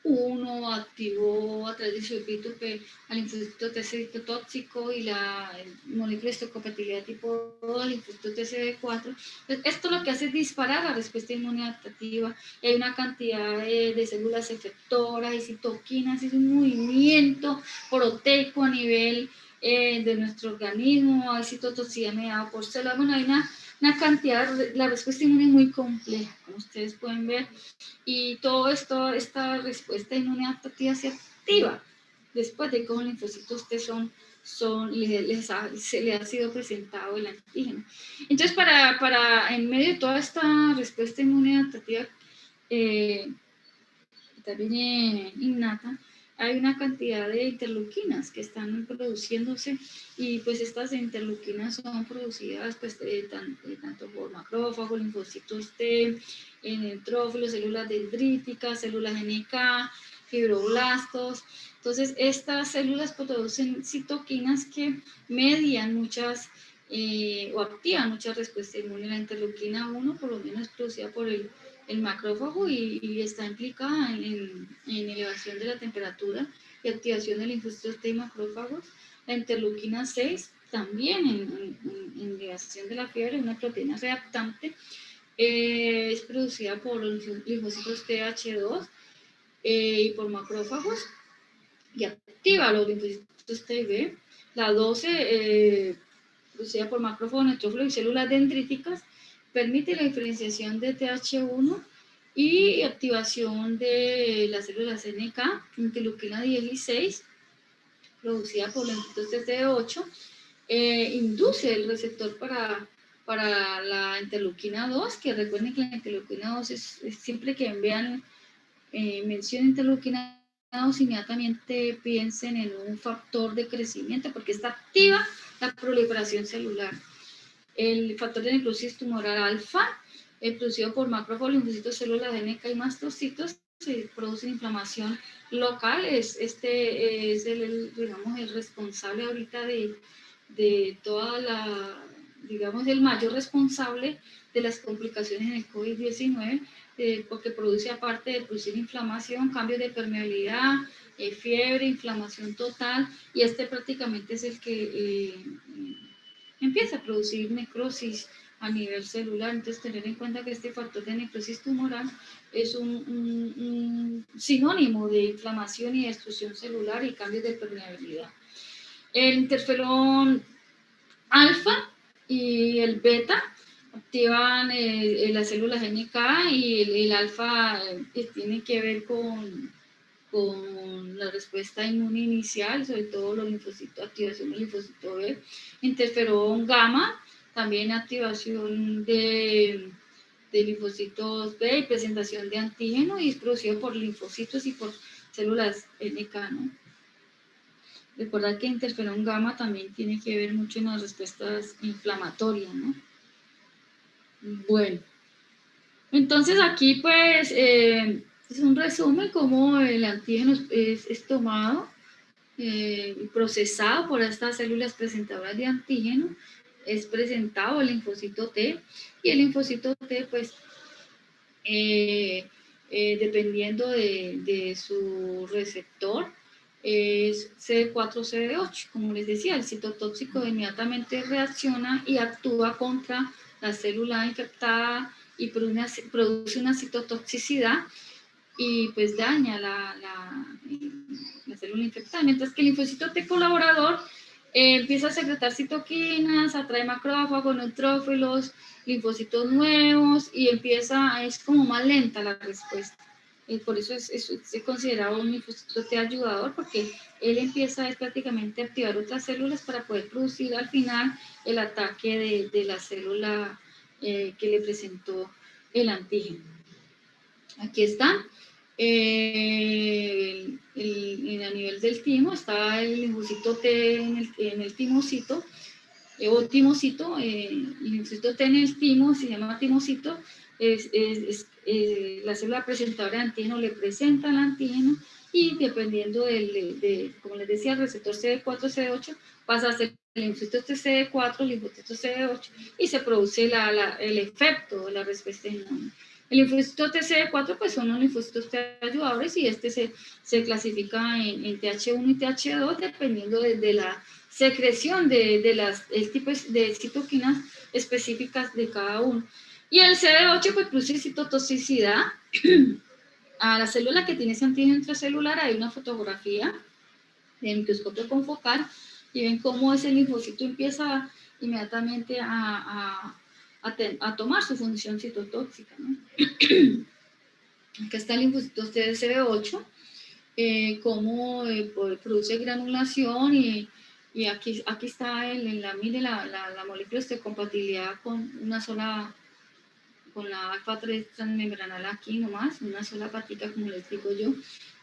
1 activó a través de su epítope al linfocito T citotóxico y la molécula de histocompatibilidad tipo 2 al linfocito TCD4. Esto lo que hace es disparar la respuesta inmunoadaptativa. Hay una cantidad de células efectoras y citoquinas, es un movimiento proteico a nivel de nuestro organismo, hay citotoxicidad mediada por células. Bueno, hay una cantidad, la respuesta inmune es muy compleja, como ustedes pueden ver. Y todo esto, esta respuesta inmunoadaptativa se activa después de que los linfocitos T se le ha sido presentado el antígeno. Entonces, en medio de toda esta respuesta inmunoadaptativa, también innata, hay una cantidad de interleuquinas que están produciéndose y pues estas interleuquinas son producidas pues, tanto por macrófagos, linfocitos T, neutrófilos, células dendríticas, células NK, fibroblastos. Entonces estas células producen citoquinas que median muchas o activan muchas respuestas inmunes. La interleuquina 1 por lo menos es producida por el macrófago y está implicada en elevación de la temperatura y activación de linfocitos T y macrófagos. La interleuquina 6 también en elevación de la fiebre, una proteína reactante, es producida por los linfocitos TH2 y por macrófagos y activa los linfocitos T y B. La 12, producida por macrófagos, neutrófilos y células dendríticas, permite la diferenciación de TH1 y activación de las células NK, interleuquina 16, producida por los linfocitos TCD8, induce el receptor para la interleuquina 2, que recuerden que la interleuquina 2 es siempre que vean mención interleuquina 2, inmediatamente piensen en un factor de crecimiento, porque está activa la proliferación celular. El factor de necrosis tumoral alfa, producido por macrófagos, linfocitos, células de NK y mastocitos, se produce inflamación local, es digamos, el responsable ahorita de toda la, digamos, el mayor responsable de las complicaciones en el COVID-19, porque produce, aparte de producir inflamación, cambios de permeabilidad, fiebre, inflamación total, y prácticamente es el que empieza a producir necrosis a nivel celular. Entonces, tener en cuenta que este factor de necrosis tumoral es un sinónimo de inflamación y destrucción celular y cambios de permeabilidad. El interferón alfa y el beta activan la célula GNK, y el alfa tiene que ver con la respuesta inmune inicial, sobre todo los linfocitos, activación del linfocito B. Interferón gamma, también activación de linfocitos B y presentación de antígeno, y es producido por linfocitos y por células NK, ¿no? Recordar que interferón gamma también tiene que ver mucho en las respuestas inflamatorias, ¿no? Bueno, entonces aquí pues es un resumen cómo el antígeno es tomado y procesado por estas células presentadoras de antígeno, es presentado el linfocito T, y el linfocito T pues dependiendo de su receptor, es CD4-CD8. Como les decía, el citotóxico inmediatamente reacciona y actúa contra la célula infectada y produce una citotoxicidad, y pues daña la célula infectada, mientras que el linfocito T colaborador empieza a secretar citoquinas, atrae macrófagos, neutrófilos, linfocitos nuevos, y es como más lenta la respuesta. Por eso es considerado un linfocito T ayudador, porque él empieza prácticamente a activar otras células para poder producir al final el ataque de la célula que le presentó el antígeno. Aquí está. A nivel del timo está el linfocito T en el timocito, o timocito, el linfocito T en el timo, se llama timocito, la célula presentadora de antígeno le presenta el antígeno, y dependiendo como les decía, el receptor CD4, CD8, pasa a ser el linfocito CD4, el linfocito CD8, y se produce el efecto de la respuesta inmune. El linfocito TCD4 pues son los linfocitos T ayudadores, y se clasifica en TH1 y TH2 dependiendo de la secreción el tipo de citoquinas específicas de cada uno. Y el CD8 pues produce citotoxicidad a la célula que tiene ese antígeno intracelular. Hay una fotografía de microscopio confocal y ven cómo ese linfocito empieza inmediatamente a tomar su función citotóxica, ¿no? Acá está el linfocito CD8, cómo produce granulación, y aquí está mire la molécula de compatibilidad con la alfa-3 transmembranal aquí nomás, una sola patita, como les digo yo.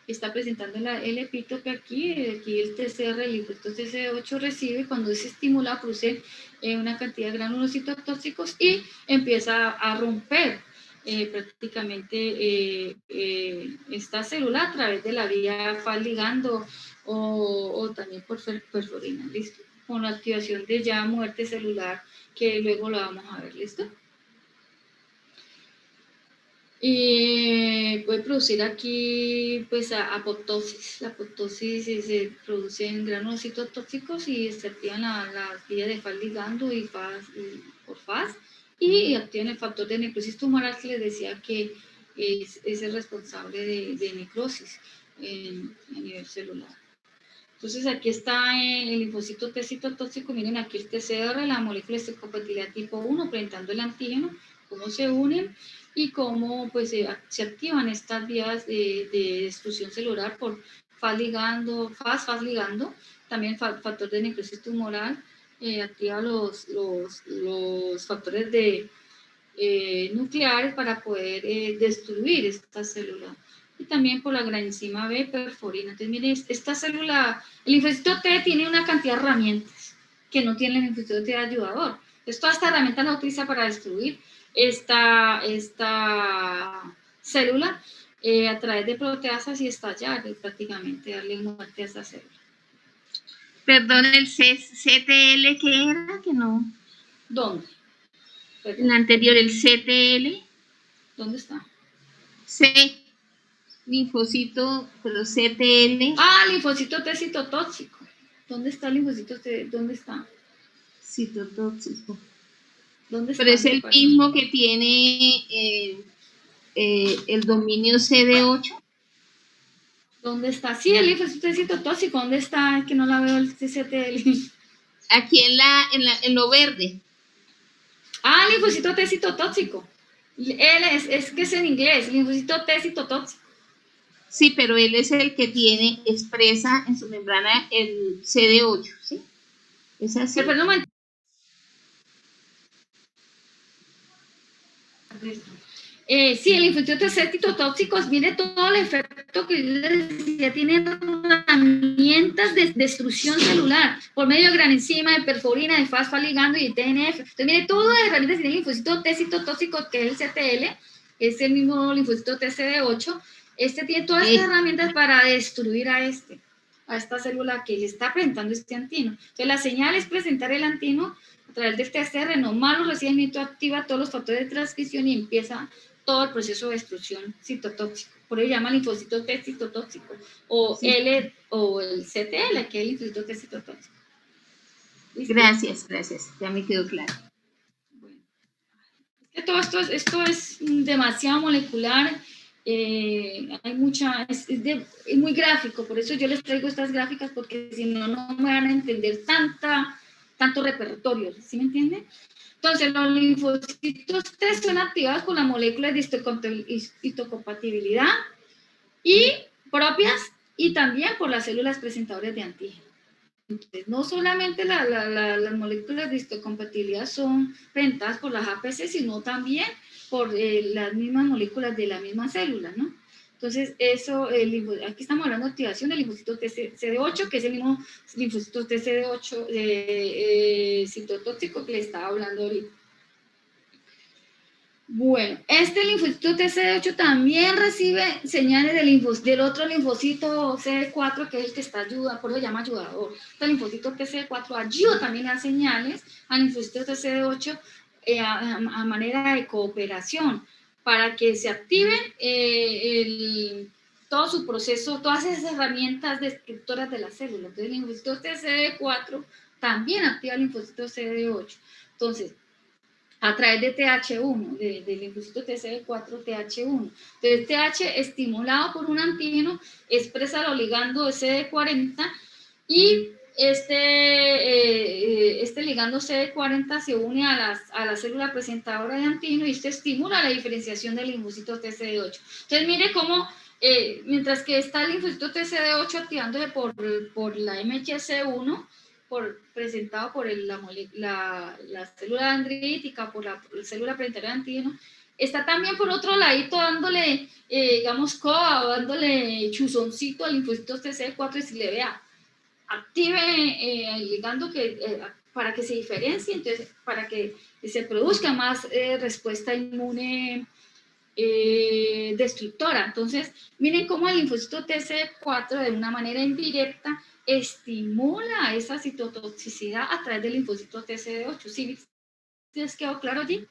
Está presentando el epítope aquí el TCR, el linfocito TCD8 recibe, cuando se estimula produce una cantidad de gránulos citotóxicos y empieza a romper prácticamente esta célula a través de la vía Fas ligando o también por perforina, ¿listo? Con la activación de ya muerte celular, que luego lo vamos a ver, ¿listo? Y puede producir aquí pues apoptosis. La apoptosis se produce en gránulos citotóxicos y se activan las vías de Fas ligando y por Fas, y activan el factor de necrosis tumoral que les decía que es el responsable de necrosis a nivel celular. Entonces aquí está el linfocito T citotóxico, miren aquí el TCR, la molécula de compatibilidad tipo 1, presentando el antígeno, cómo se unen y cómo pues se activan estas vías de destrucción celular por Fas ligando, también factor de necrosis tumoral, activa los factores nucleares para poder destruir estas células. Y también por la granenzima B perforina. Entonces, miren, esta célula, el linfocito T tiene una cantidad de herramientas que no tiene el linfocito T ayudador. Entonces, toda esta herramienta la utiliza para destruir esta célula, a través de proteasas y estallar, prácticamente darle muerte a esa célula. Perdón, el CTL, ¿qué era? Que no. ¿Dónde? En la anterior, el CTL. ¿Dónde está? C, linfocito, pero CTL. Ah, linfocito T citotóxico. ¿Dónde está el linfocito T? ¿Dónde está? Citotóxico. ¿Dónde está? Pero es el mismo que tiene el dominio CD8. ¿Dónde está? Sí, el linfocito T citotóxico. ¿Dónde está? Es que no la veo el CTL. Aquí en lo verde. Ah, linfocito T citotóxico. Él es que es en inglés, linfocito T citotóxico. Sí, pero él es el que expresa en su membrana el CD8, ¿sí? ¿Es así? Pero no me... sí, el linfocito T citotóxico, mire todo el efecto que les decía, tiene herramientas de destrucción celular por medio de gran enzima, de perforina, de fosfaligando y de TNF. Entonces, mire todas las herramientas que tiene el linfocito T citotóxico, que es el CTL, es el mismo linfocito TCD8. Este tiene todas estas herramientas para destruir a esta célula que le está presentando este antino. Entonces, la señal es presentar el antino a través del TCR, nomás lo recibimiento activa todos los factores de transcripción y empieza todo el proceso de destrucción citotóxico. Por ello llama linfocito T citotóxico, o, sí. O el CTL, que es el linfocito T citotóxico. ¿Listo? Gracias, ya me quedó claro. Bueno, es que todo esto es demasiado molecular, hay mucha, es muy gráfico, por eso yo les traigo estas gráficas, porque si no, no me van a entender tanto repertorio, ¿sí me entienden? Entonces, los linfocitos T son activados con la molécula de histocompatibilidad y propias, y también por las células presentadoras de antígeno. Entonces, no solamente las moléculas de histocompatibilidad son presentadas por las APC, sino también por las mismas moléculas de la misma célula, ¿no? Entonces, eso, aquí estamos hablando de activación del linfocito TCD8, que es el mismo linfocito TCD8 citotóxico que le estaba hablando ahorita. Bueno, este linfocito TCD8 también recibe señales del otro linfocito CD4, que es el que está ayudando, por eso se llama ayudador. Este linfocito TCD4 ayuda también a señales al linfocito TCD8 a manera de cooperación, para que se activen todo su proceso, todas esas herramientas descriptoras de la célula. Entonces, el linfocito TCD4 también activa el linfocito CD8. Entonces, a través de TH1, del linfocito TCD4 TH1. Entonces, TH estimulado por un antígeno expresa el ligando de CD40 y este ligando CD40 se une a la célula presentadora de antígeno y esto estimula la diferenciación del linfocito TCD8. Entonces, mire cómo, mientras que está el linfocito TCD8 activándose por la MHC1, presentado por la célula dendrítica, por la célula presentadora de antígeno, está también por otro ladito dándole, digamos, dándole chuzoncito al linfocito TCD4 y si le vea, active el ligando para que se diferencie, entonces, para que se produzca más respuesta inmune destructora. Entonces, miren cómo el linfocito TCD4 de una manera indirecta estimula esa citotoxicidad a través del linfocito TCD8. ¿Sí les quedó claro allí?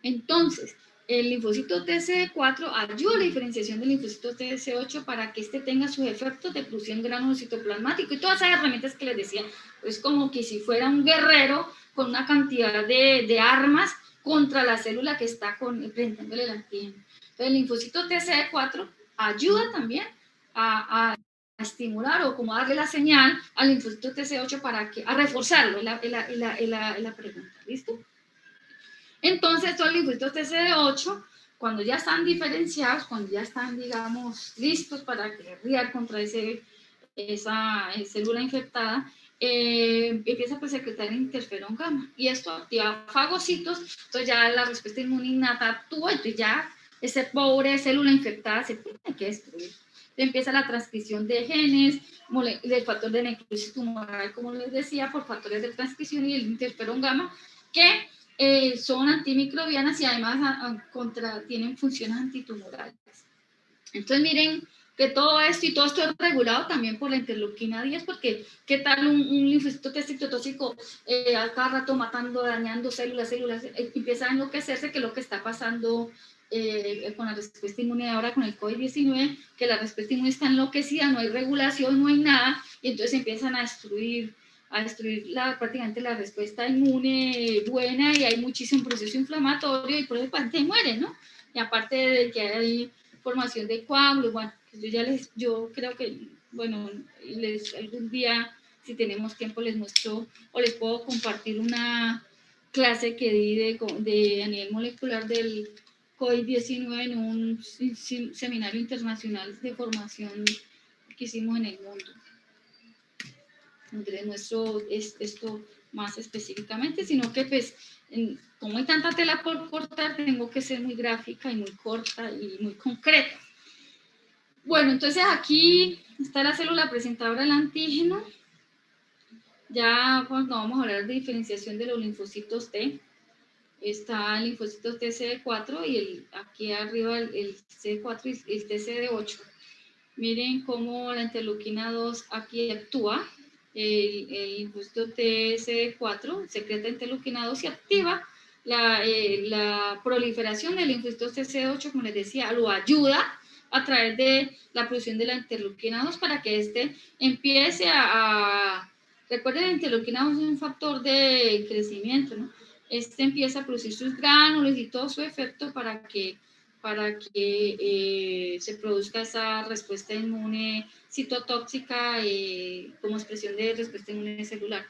Entonces, el linfocito TCD4 ayuda a la diferenciación del linfocito TCD8 para que este tenga sus efectos de producción de gránulo citoplasmático y todas esas herramientas que les decía. Es como que si fuera un guerrero con una cantidad de armas contra la célula que está presentándole el antígeno. Entonces, el linfocito TCD4 ayuda también a estimular o como darle la señal al linfocito TCD8 a reforzarlo, la pregunta, ¿listo? Entonces, estos linfocitos TCD8, cuando ya están diferenciados, cuando ya están, digamos, listos para guerrear contra esa célula infectada, empieza a secretar interferón gamma. Y esto activa fagocitos, entonces ya la respuesta inmune innata actúa, entonces ya esa pobre célula infectada se tiene que destruir. Empieza la transcripción de genes, del factor de necrosis tumoral, como les decía, por factores de transcripción y el interferón gamma, que son antimicrobianas y además tienen funciones antitumorales. Entonces miren que todo esto es regulado también por la interleuquina 10, porque qué tal un linfocito T citotóxico a cada rato matando, dañando células, empieza a enloquecerse, que es lo que está pasando con la respuesta inmune ahora con el COVID-19, que la respuesta inmune está enloquecida, no hay regulación, no hay nada, y entonces empiezan a destruir prácticamente la respuesta inmune buena, y hay muchísimo proceso inflamatorio, y por eso el paciente muere, ¿no? Y aparte de que hay formación de coágulos, bueno, yo creo que, bueno, algún día, si tenemos tiempo, les muestro o les puedo compartir una clase que di a nivel molecular del COVID-19 en un seminario internacional de formación que hicimos en el mundo. Donde nuestro esto más específicamente, sino que pues, como hay tanta tela por cortar, tengo que ser muy gráfica y muy corta y muy concreta. Bueno, entonces aquí está la célula presentadora del antígeno. Ya cuando vamos a hablar de diferenciación de los linfocitos T, está el linfocito TCD4 y aquí arriba el CD4 y el TCD8. Miren cómo la interleuquina 2 aquí actúa. El linfocito TCD4 secreta interleuquina 2 y activa la proliferación del linfocito TCD8, como les decía, lo ayuda a través de la producción de la interleuquina 2 para que éste empiece recuerden, la interleuquina 2 es un factor de crecimiento, ¿no? Este empieza a producir sus gránulos y todo su efecto para que se produzca esa respuesta inmune citotóxica como expresión de respuesta inmune celular.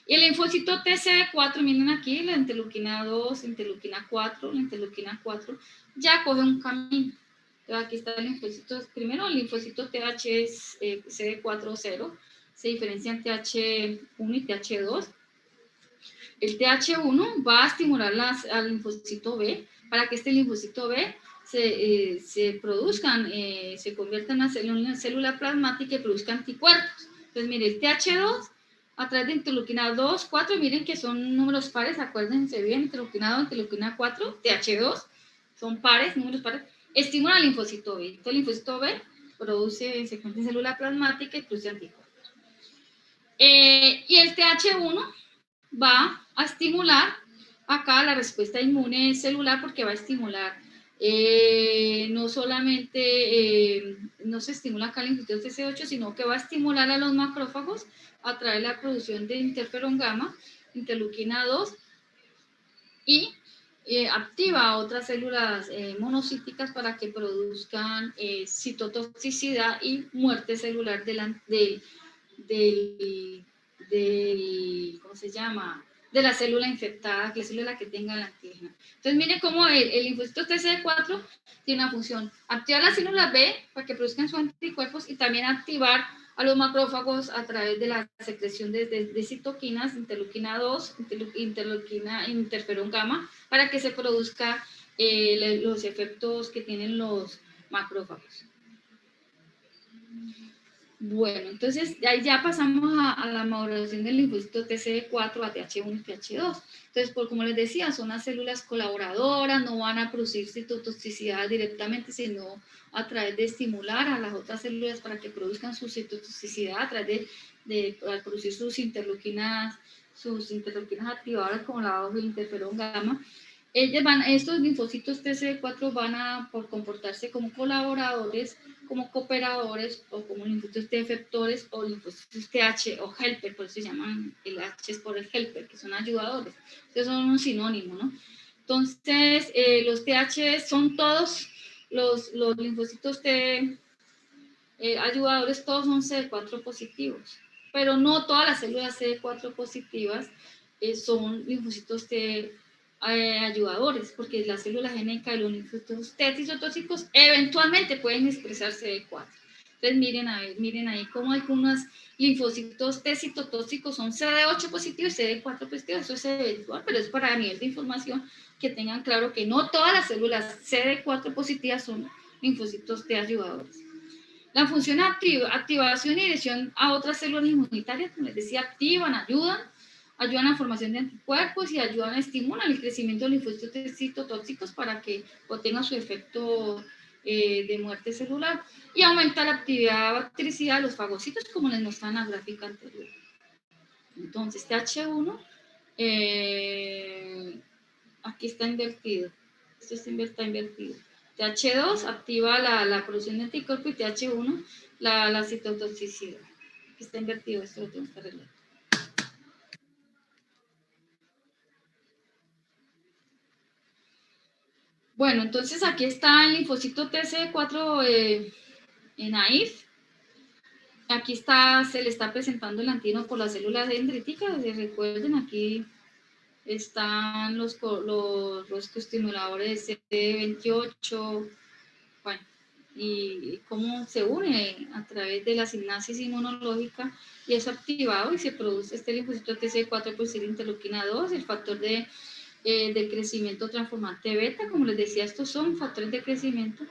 Y el linfocito TCD4, miren aquí, la interleuquina 2, interleuquina 4, la interleuquina 4, ya coge un camino. Entonces aquí está el linfocito, primero el linfocito THCD4-0, se diferencian TH1 y TH2. El TH1 va a estimular al linfocito B para que este linfocito B se produzcan, se convierta en una célula plasmática y produzca anticuerpos. Entonces, miren, el TH2 a través de interleuquina 2, 4, miren que son números pares, acuérdense bien, interleuquina 2, interleuquina 4, TH2, son pares, números pares, estimula al linfocito B. Entonces, el linfocito B se convierte en célula plasmática y produce anticuerpos. Y el TH1 va a estimular acá la respuesta inmune celular porque va a estimular no solamente no se estimula acá el linfocito TC8, sino que va a estimular a los macrófagos a través de la producción de interferón gamma, interleuquina 2 y activa otras células monocíticas para que produzcan citotoxicidad y muerte celular ¿cómo se llama? De la célula infectada, que es la célula que tenga la antígeno. Entonces, miren cómo el linfocito TCD4 tiene una función: activar las células B para que produzcan sus anticuerpos y también activar a los macrófagos a través de la secreción de citoquinas, interleuquina 2, interferón gamma, para que se produzca los efectos que tienen los macrófagos. Bueno, entonces ahí ya pasamos a la maduración del linfocito TCD4 a TH1 y TH2. Entonces, como les decía, son las células colaboradoras, no van a producir citotoxicidad directamente, sino a través de estimular a las otras células para que produzcan su citotoxicidad a través de producir sus interleuquinas activadoras como la 2 y el interferón gamma. Estos linfocitos TCD4 van a por comportarse como colaboradores, como cooperadores o como linfocitos T efectores o linfocitos TH o helper, por eso se llaman, el H es por el helper, que son ayudadores. Entonces son un sinónimo, ¿no? Entonces los TH son todos los linfocitos T ayudadores, todos son CD4 positivos, pero no todas las células CD4 positivas son linfocitos T ayudadores, porque las células genéticas de los linfocitos T citotóxicos eventualmente pueden expresar CD4. Entonces miren ahí cómo algunos linfocitos T citotóxicos son CD8 positivos y CD4 positivos. Eso es eventual, pero es para nivel de información que tengan claro que no todas las células CD4 positivas son linfocitos T ayudadores. La función activación y dirección a otras células inmunitarias, como les decía, activan, ayudan ayudan a la formación de anticuerpos y ayudan, estimulan el crecimiento de linfocitos citotóxicos para que obtengan su efecto de muerte celular y aumenta la actividad bactericida de los fagocitos, como les mostraba en la gráfica anterior. Entonces, TH1, aquí está invertido, esto está invertido. TH2 activa la producción de anticuerpos y TH1 la citotoxicidad. Aquí está invertido, esto lo tengo que arreglar. Bueno, entonces aquí está el linfocito TCD4 naif. Aquí se le está presentando el antígeno por las células dendríticas. Recuerden, aquí están los coestimuladores CD28, bueno, y cómo se une a través de la sinapsis inmunológica y es activado y se produce este linfocito TCD4 por ser interleuquina 2, el factor de crecimiento transformante beta. Como les decía, estos son factores de crecimiento.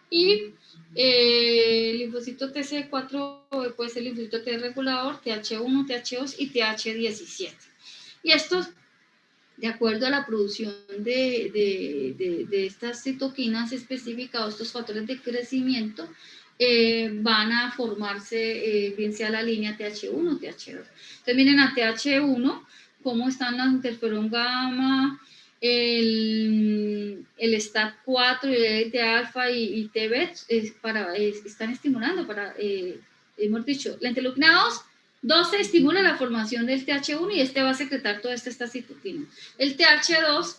Y el linfocito TCD4 puede ser linfocito T regulador, TH1, TH2 y TH17. Y estos, de acuerdo a la producción de estas citoquinas específicas, estos factores de crecimiento, van a formarse, bien sea la línea TH1 o TH2. Entonces miren a TH1, cómo están las interferón gamma, el STAT4, el T-alfa y T-bet están estimulando hemos dicho, la interleuquina 12 estimula la formación del TH1 y este va a secretar todas estas citoquinas. El TH2,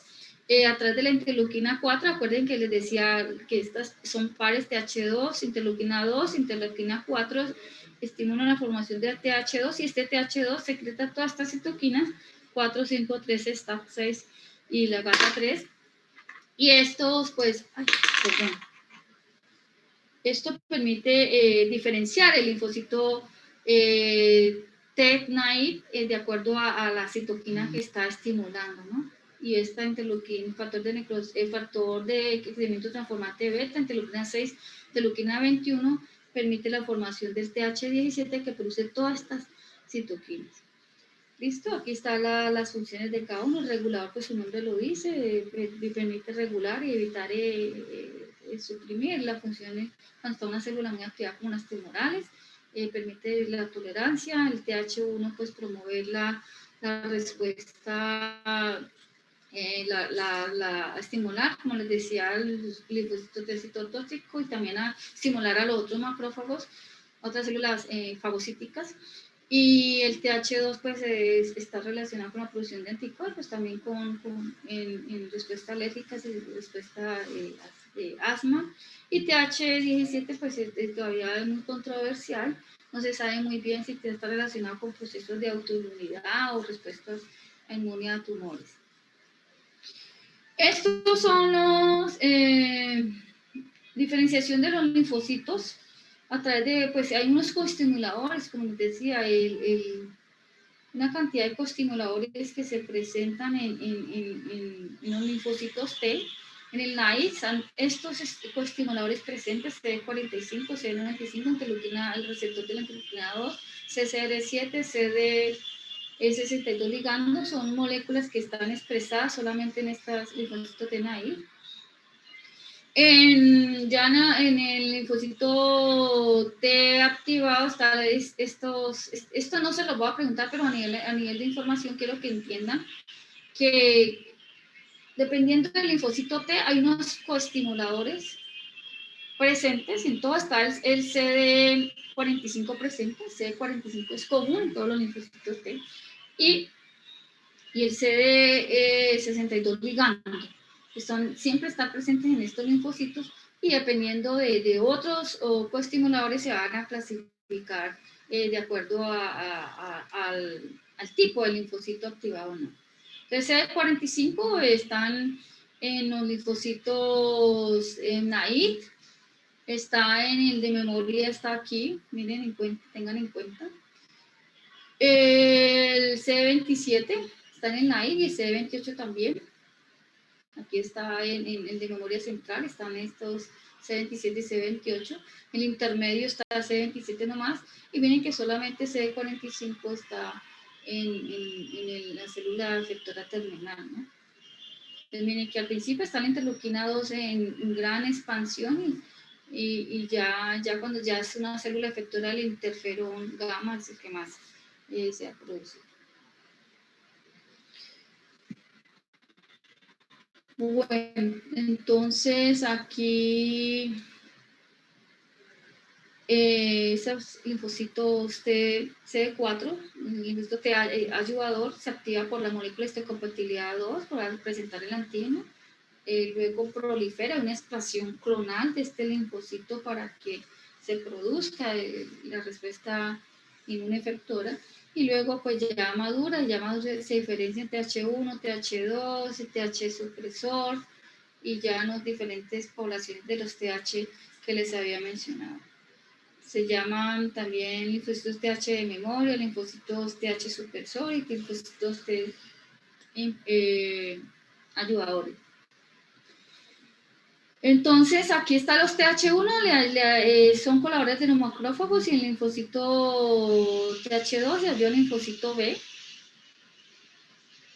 a través de la interleuquina 4, acuerden que les decía que estas son pares TH2, interleuquina 2, interleuquina 4, estimulan la formación del TH2 y este TH2 secreta todas estas citoquinas, 4, 5, 13, STAT6 y la GATA3. Y estos, pues, esto permite diferenciar el linfocito T-naive de acuerdo a la citoquina que está estimulando, ¿no? Y esta interleuquina, factor de crecimiento transformante beta, interleuquina 6, interleuquina 21, permite la formación del TH17 que produce todas estas citoquinas. ¿Listo? Aquí están las funciones de cada uno. El regulador, pues su nombre lo dice, permite regular y evitar suprimir las funciones cuando está una célula muy activada como las tumorales, permite la tolerancia. El TH1 pues promover la respuesta, la estimular, como les decía, el linfocito T citotóxico y también a estimular a los otros macrófagos, otras células fagocíticas. Y el TH2 pues está relacionado con la producción de anticuerpos, también en respuesta alérgica y respuesta de asma. Y TH17 pues todavía es muy controversial, no se sabe muy bien si está relacionado con procesos de autoinmunidad o respuestas a inmune a tumores. Estos son los diferenciación de los linfocitos a través de, pues hay unos coestimuladores, como les decía, una cantidad de coestimuladores que se presentan en los linfocitos T. En el NAIS, estos coestimuladores presentes, CD45, CD95, el receptor de la interleuquina 2, CCR7, CD62 ligandos, son moléculas que están expresadas solamente en estas linfocitos de NAIS. En el linfocito T activado está esto no se los voy a preguntar, pero a nivel de información quiero que entiendan que dependiendo del linfocito T hay unos coestimuladores presentes, en todo está el CD45 presente, el CD45 es común en todos los linfocitos T, y el CD62 ligando, que siempre están presentes en estos linfocitos y dependiendo de otros coestimuladores se van a clasificar de acuerdo al tipo de linfocito activado o no. Entonces, CD45 están en los linfocitos naive, está en el de memoria, está aquí, miren, tengan en cuenta. El CD27 está en el naive y el CD28 también. Aquí está en el de memoria central, están estos C27 y C28. El intermedio está C27 nomás. Y miren que solamente C45 está la célula efectora terminal, ¿no? Entonces, miren que al principio está la interleuquina 2 en gran expansión y ya cuando ya es una célula efectora, el interferón gamma es el que más se ha producido. Bueno, entonces aquí esos linfocitos CD4, el linfocito T ayudador, se activa por la molécula histocompatibilidad 2 para presentar el antígeno. Luego prolifera una expansión clonal de este linfocito para que se produzca la respuesta inmunoefectora. Y luego pues ya madura se diferencia en TH1, TH2, TH supresor y ya en las diferentes poblaciones de los TH que les había mencionado. Se llaman también linfocitos TH de memoria, linfocitos TH supresor y linfocitos T ayudadores. Entonces, aquí están los TH1, son colaboradores de los macrófagos y el linfocito TH2 se dio el linfocito B.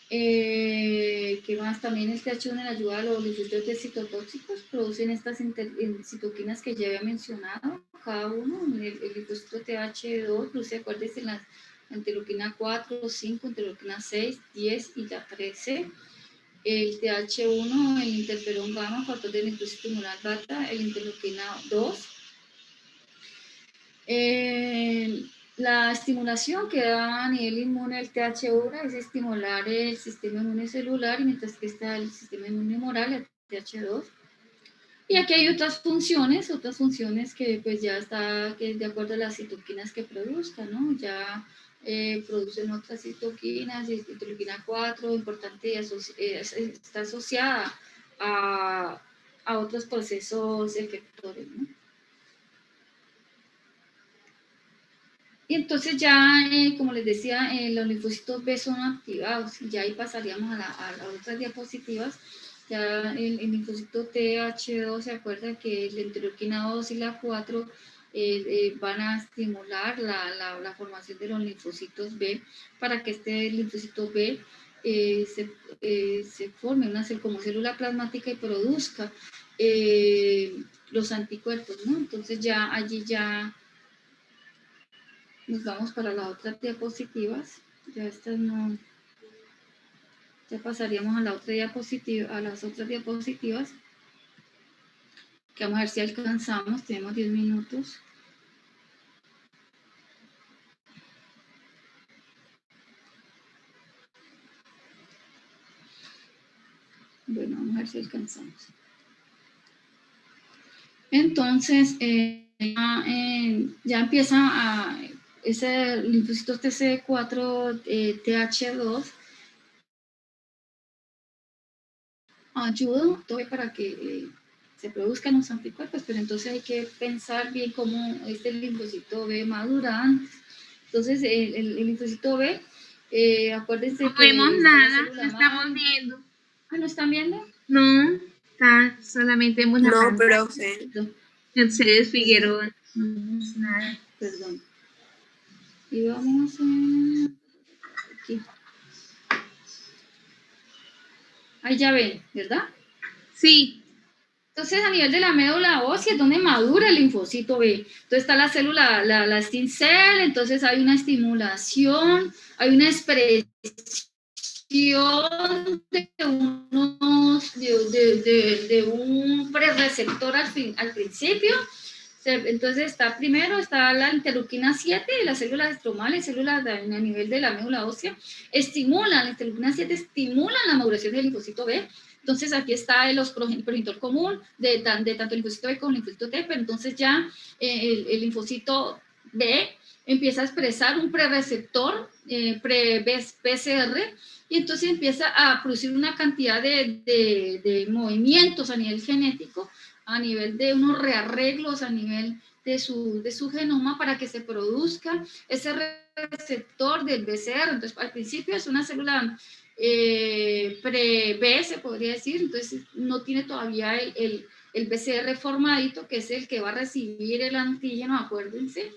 Que más también el TH1 le ayuda a los linfocitos de citotóxicos, producen estas citoquinas que ya había mencionado, cada uno. El linfocito TH2 produce, acuérdense, la interleuquina 4, 5, interleuquina 6, 10 y la 13. El TH1, el interferón gamma, factor de necrosis tumoral beta, el interleuquina 2. La estimulación que da a nivel inmune el TH1 es estimular el sistema inmune celular, mientras que está el sistema inmune humoral, el TH2. Y aquí hay otras funciones que pues ya está que de acuerdo a las citoquinas que produzcan, ¿no? Ya producen otras citoquinas, interleuquina 4, importante, está asociada a otros procesos efectores, ¿no? Y entonces ya, como les decía, los linfocitos B son activados, y ya ahí pasaríamos a las otras diapositivas. Ya el linfocito TH2, se acuerdan que la interleuquina 2 y la 4 van a estimular la formación de los linfocitos B para que este linfocito B se forme como célula plasmática y produzca los anticuerpos, ¿no? Entonces ya allí ya nos vamos para las otras diapositivas. Ya estas no. Ya pasaríamos a la otra diapositiva, a las otras diapositivas. Que vamos a ver si alcanzamos. Tenemos 10 minutos. Bueno, vamos a ver si alcanzamos. Entonces, ya empieza a ese linfocito TC4 TH2 ayuda para que se produzcan los anticuerpos, pero entonces hay que pensar bien cómo este linfocito B madura antes. Entonces, el linfocito B, acuérdense no que vemos nada, no estamos viendo. Ah, ¿no están viendo? No, está, solamente vemos la pantalla. profe. Mercedes Figueroa, no vemos nada. Perdón. Y vamos a... aquí. Ahí ya ven, ¿verdad? Sí. Entonces, a nivel de la médula ósea es donde madura el linfocito B. Entonces está la célula, la stem cell, entonces hay una estimulación, hay una expresión de un prereceptor al principio. Entonces está la interleuquina 7 y las células estromales, células a nivel de la médula ósea, la interleuquina 7 estimulan la maduración del linfocito B. Entonces aquí está el progenitor común de tanto el linfocito B como el linfocito T, pero entonces ya el linfocito B empieza a expresar un prereceptor, pre-PCR, y entonces empieza a producir una cantidad de movimientos a nivel genético, a nivel de unos rearreglos, a nivel de su genoma para que se produzca ese receptor del BCR. Entonces, al principio es una célula pre-B, se podría decir, entonces no tiene todavía el BCR formadito, que es el que va a recibir el antígeno, acuérdense.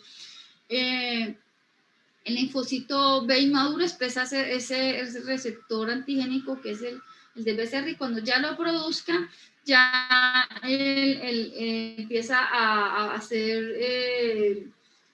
El linfocito B inmaduro expresa ese receptor antigénico que es el de BCR, y cuando ya lo produzca, ya empieza a hacer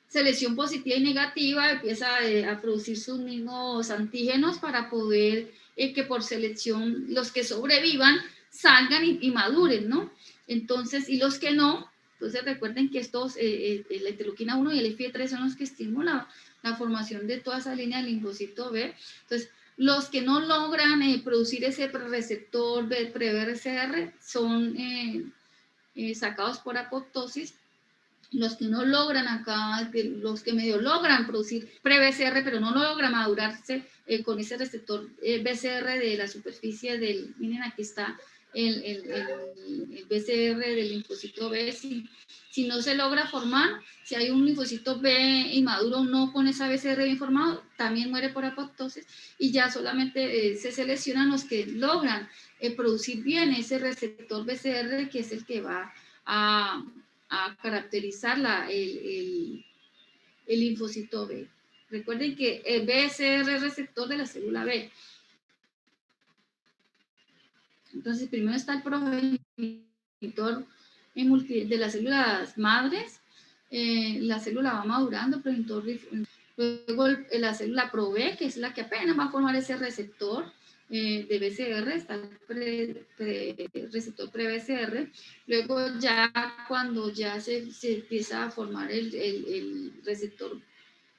selección positiva y negativa, empieza a producir sus mismos antígenos para poder que por selección los que sobrevivan salgan y maduren, ¿no? Entonces, y los que no, entonces recuerden que estos, la interleuquina 1 y el FI3 son los que estimulan la formación de toda esa línea de linfocito B. Entonces, los que no logran producir ese receptor pre-BCR son sacados por apoptosis. Los que no logran acá, los que medio logran producir pre-BCR, pero no logran madurarse con ese receptor BCR de la superficie del, miren aquí está el BCR del linfocito B, si no se logra formar, si hay un linfocito B inmaduro no con esa BCR bien formado, también muere por apoptosis, y ya solamente se seleccionan los que logran producir bien ese receptor BCR, que es el que va a caracterizar el linfocito B. Recuerden que el BCR es receptor de la célula B. Entonces, primero está el progenitor de las células madres, la célula va madurando, progenitor, luego la célula pro B, que es la que apenas va a formar ese receptor de BCR, está el receptor pre-BCR, luego ya cuando ya se empieza a formar el receptor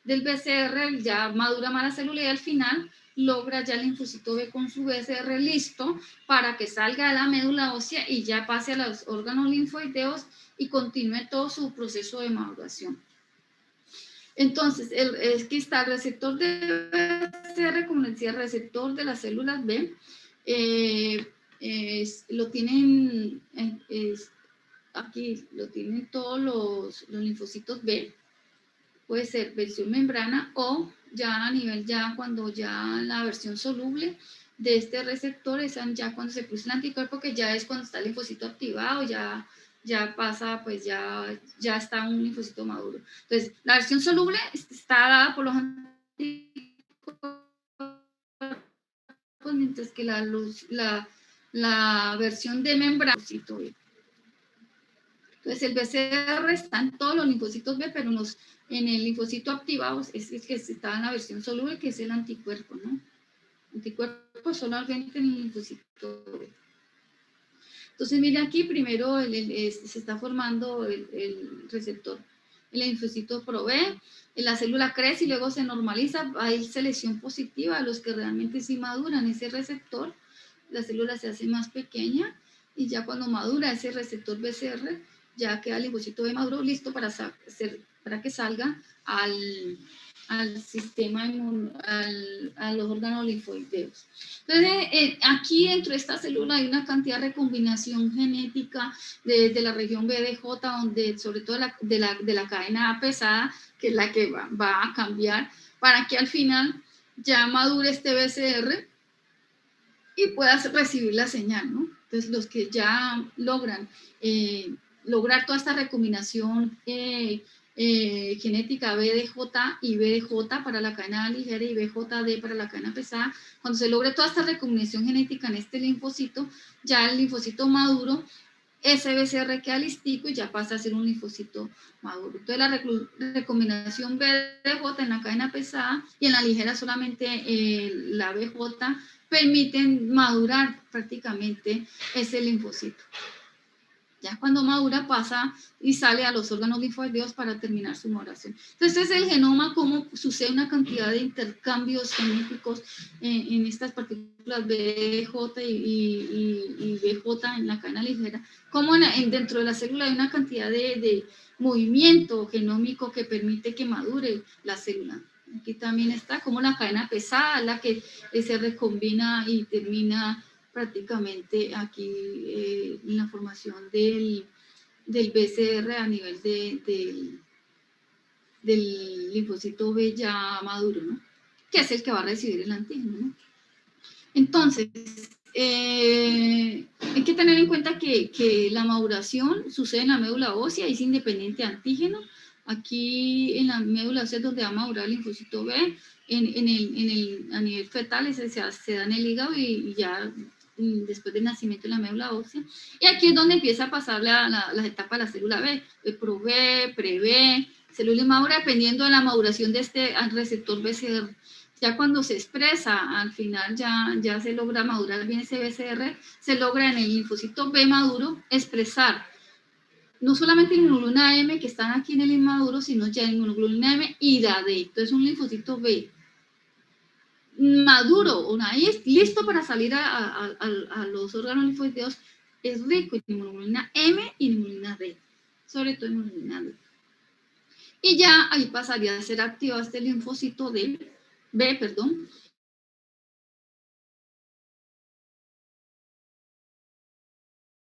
del BCR, ya madura más la célula y al final logra ya el linfocito B con su BCR listo para que salga de la médula ósea y ya pase a los órganos linfoideos y continúe todo su proceso de maduración. Entonces, aquí está el receptor de BCR, como les decía, el receptor de las células B, lo tienen, aquí lo tienen todos los linfocitos B, puede ser versión membrana o ya a nivel ya cuando ya la versión soluble de este receptor es ya cuando se produce el anticuerpo, que ya es cuando está el linfocito activado, ya pasa, pues ya está un linfocito maduro. Entonces, la versión soluble está dada por los anticuerpos, mientras que la versión de membrana. Entonces, el BCR está en todos los linfocitos B, pero en el linfocito activado es que está en la versión soluble, que es el anticuerpo, ¿no? Anticuerpo solamente en el linfocito B. Entonces, mira aquí, primero se está formando el receptor, el linfocito pro B, la célula crece y luego se normaliza, hay selección positiva, los que realmente sí maduran ese receptor, la célula se hace más pequeña y ya cuando madura ese receptor BCR, ya queda el linfocito B maduro listo para que salga al sistema a los órganos linfoideos. Entonces, aquí dentro de esta célula hay una cantidad de recombinación genética de la región BDJ, donde sobre todo de la cadena A pesada, que es la que va a cambiar para que al final ya madure este BCR y pueda recibir la señal, ¿no? Entonces, los que ya logran lograr toda esta recombinación genética BDJ y BDJ para la cadena ligera y BJD para la cadena pesada, cuando se logre toda esta recombinación genética en este linfocito, ya el linfocito maduro, ese BCR queda listico y ya pasa a ser un linfocito maduro. Entonces la recombinación BDJ en la cadena pesada y en la ligera solamente la BJ permiten madurar prácticamente ese linfocito. Ya cuando madura pasa y sale a los órganos linfoideos para terminar su maduración. Entonces es el genoma, cómo sucede una cantidad de intercambios genéticos en estas partículas BJ y BJ en la cadena ligera, como dentro de la célula hay una cantidad de movimiento genómico que permite que madure la célula. Aquí también está como la cadena pesada, la que se recombina y termina prácticamente aquí en la formación del BCR a nivel del linfocito B ya maduro, ¿no? Que es el que va a recibir el antígeno, ¿no? Entonces, hay que tener en cuenta que la maduración sucede en la médula ósea, es independiente de antígeno. Aquí en la médula ósea es donde va a madurar el linfocito B, a nivel fetal se da en el hígado y ya después del nacimiento de la médula ósea. Y aquí es donde empieza a pasar las etapas de la célula B, pro-B, pre-B, célula inmadura, dependiendo de la maduración de este receptor BCR. Ya cuando se expresa, al final ya se logra madurar bien ese BCR, se logra en el linfocito B maduro expresar no solamente inmunoglobulina M que están aquí en el inmaduro, sino ya inmunoglobulina M y la D. Entonces un linfocito B maduro, listo para salir a los órganos linfocitos, es rico en inmunoglobulina M y inmunoglobulina D, sobre todo inmunoglobulina D. Y ya ahí pasaría a ser activo este linfocito B,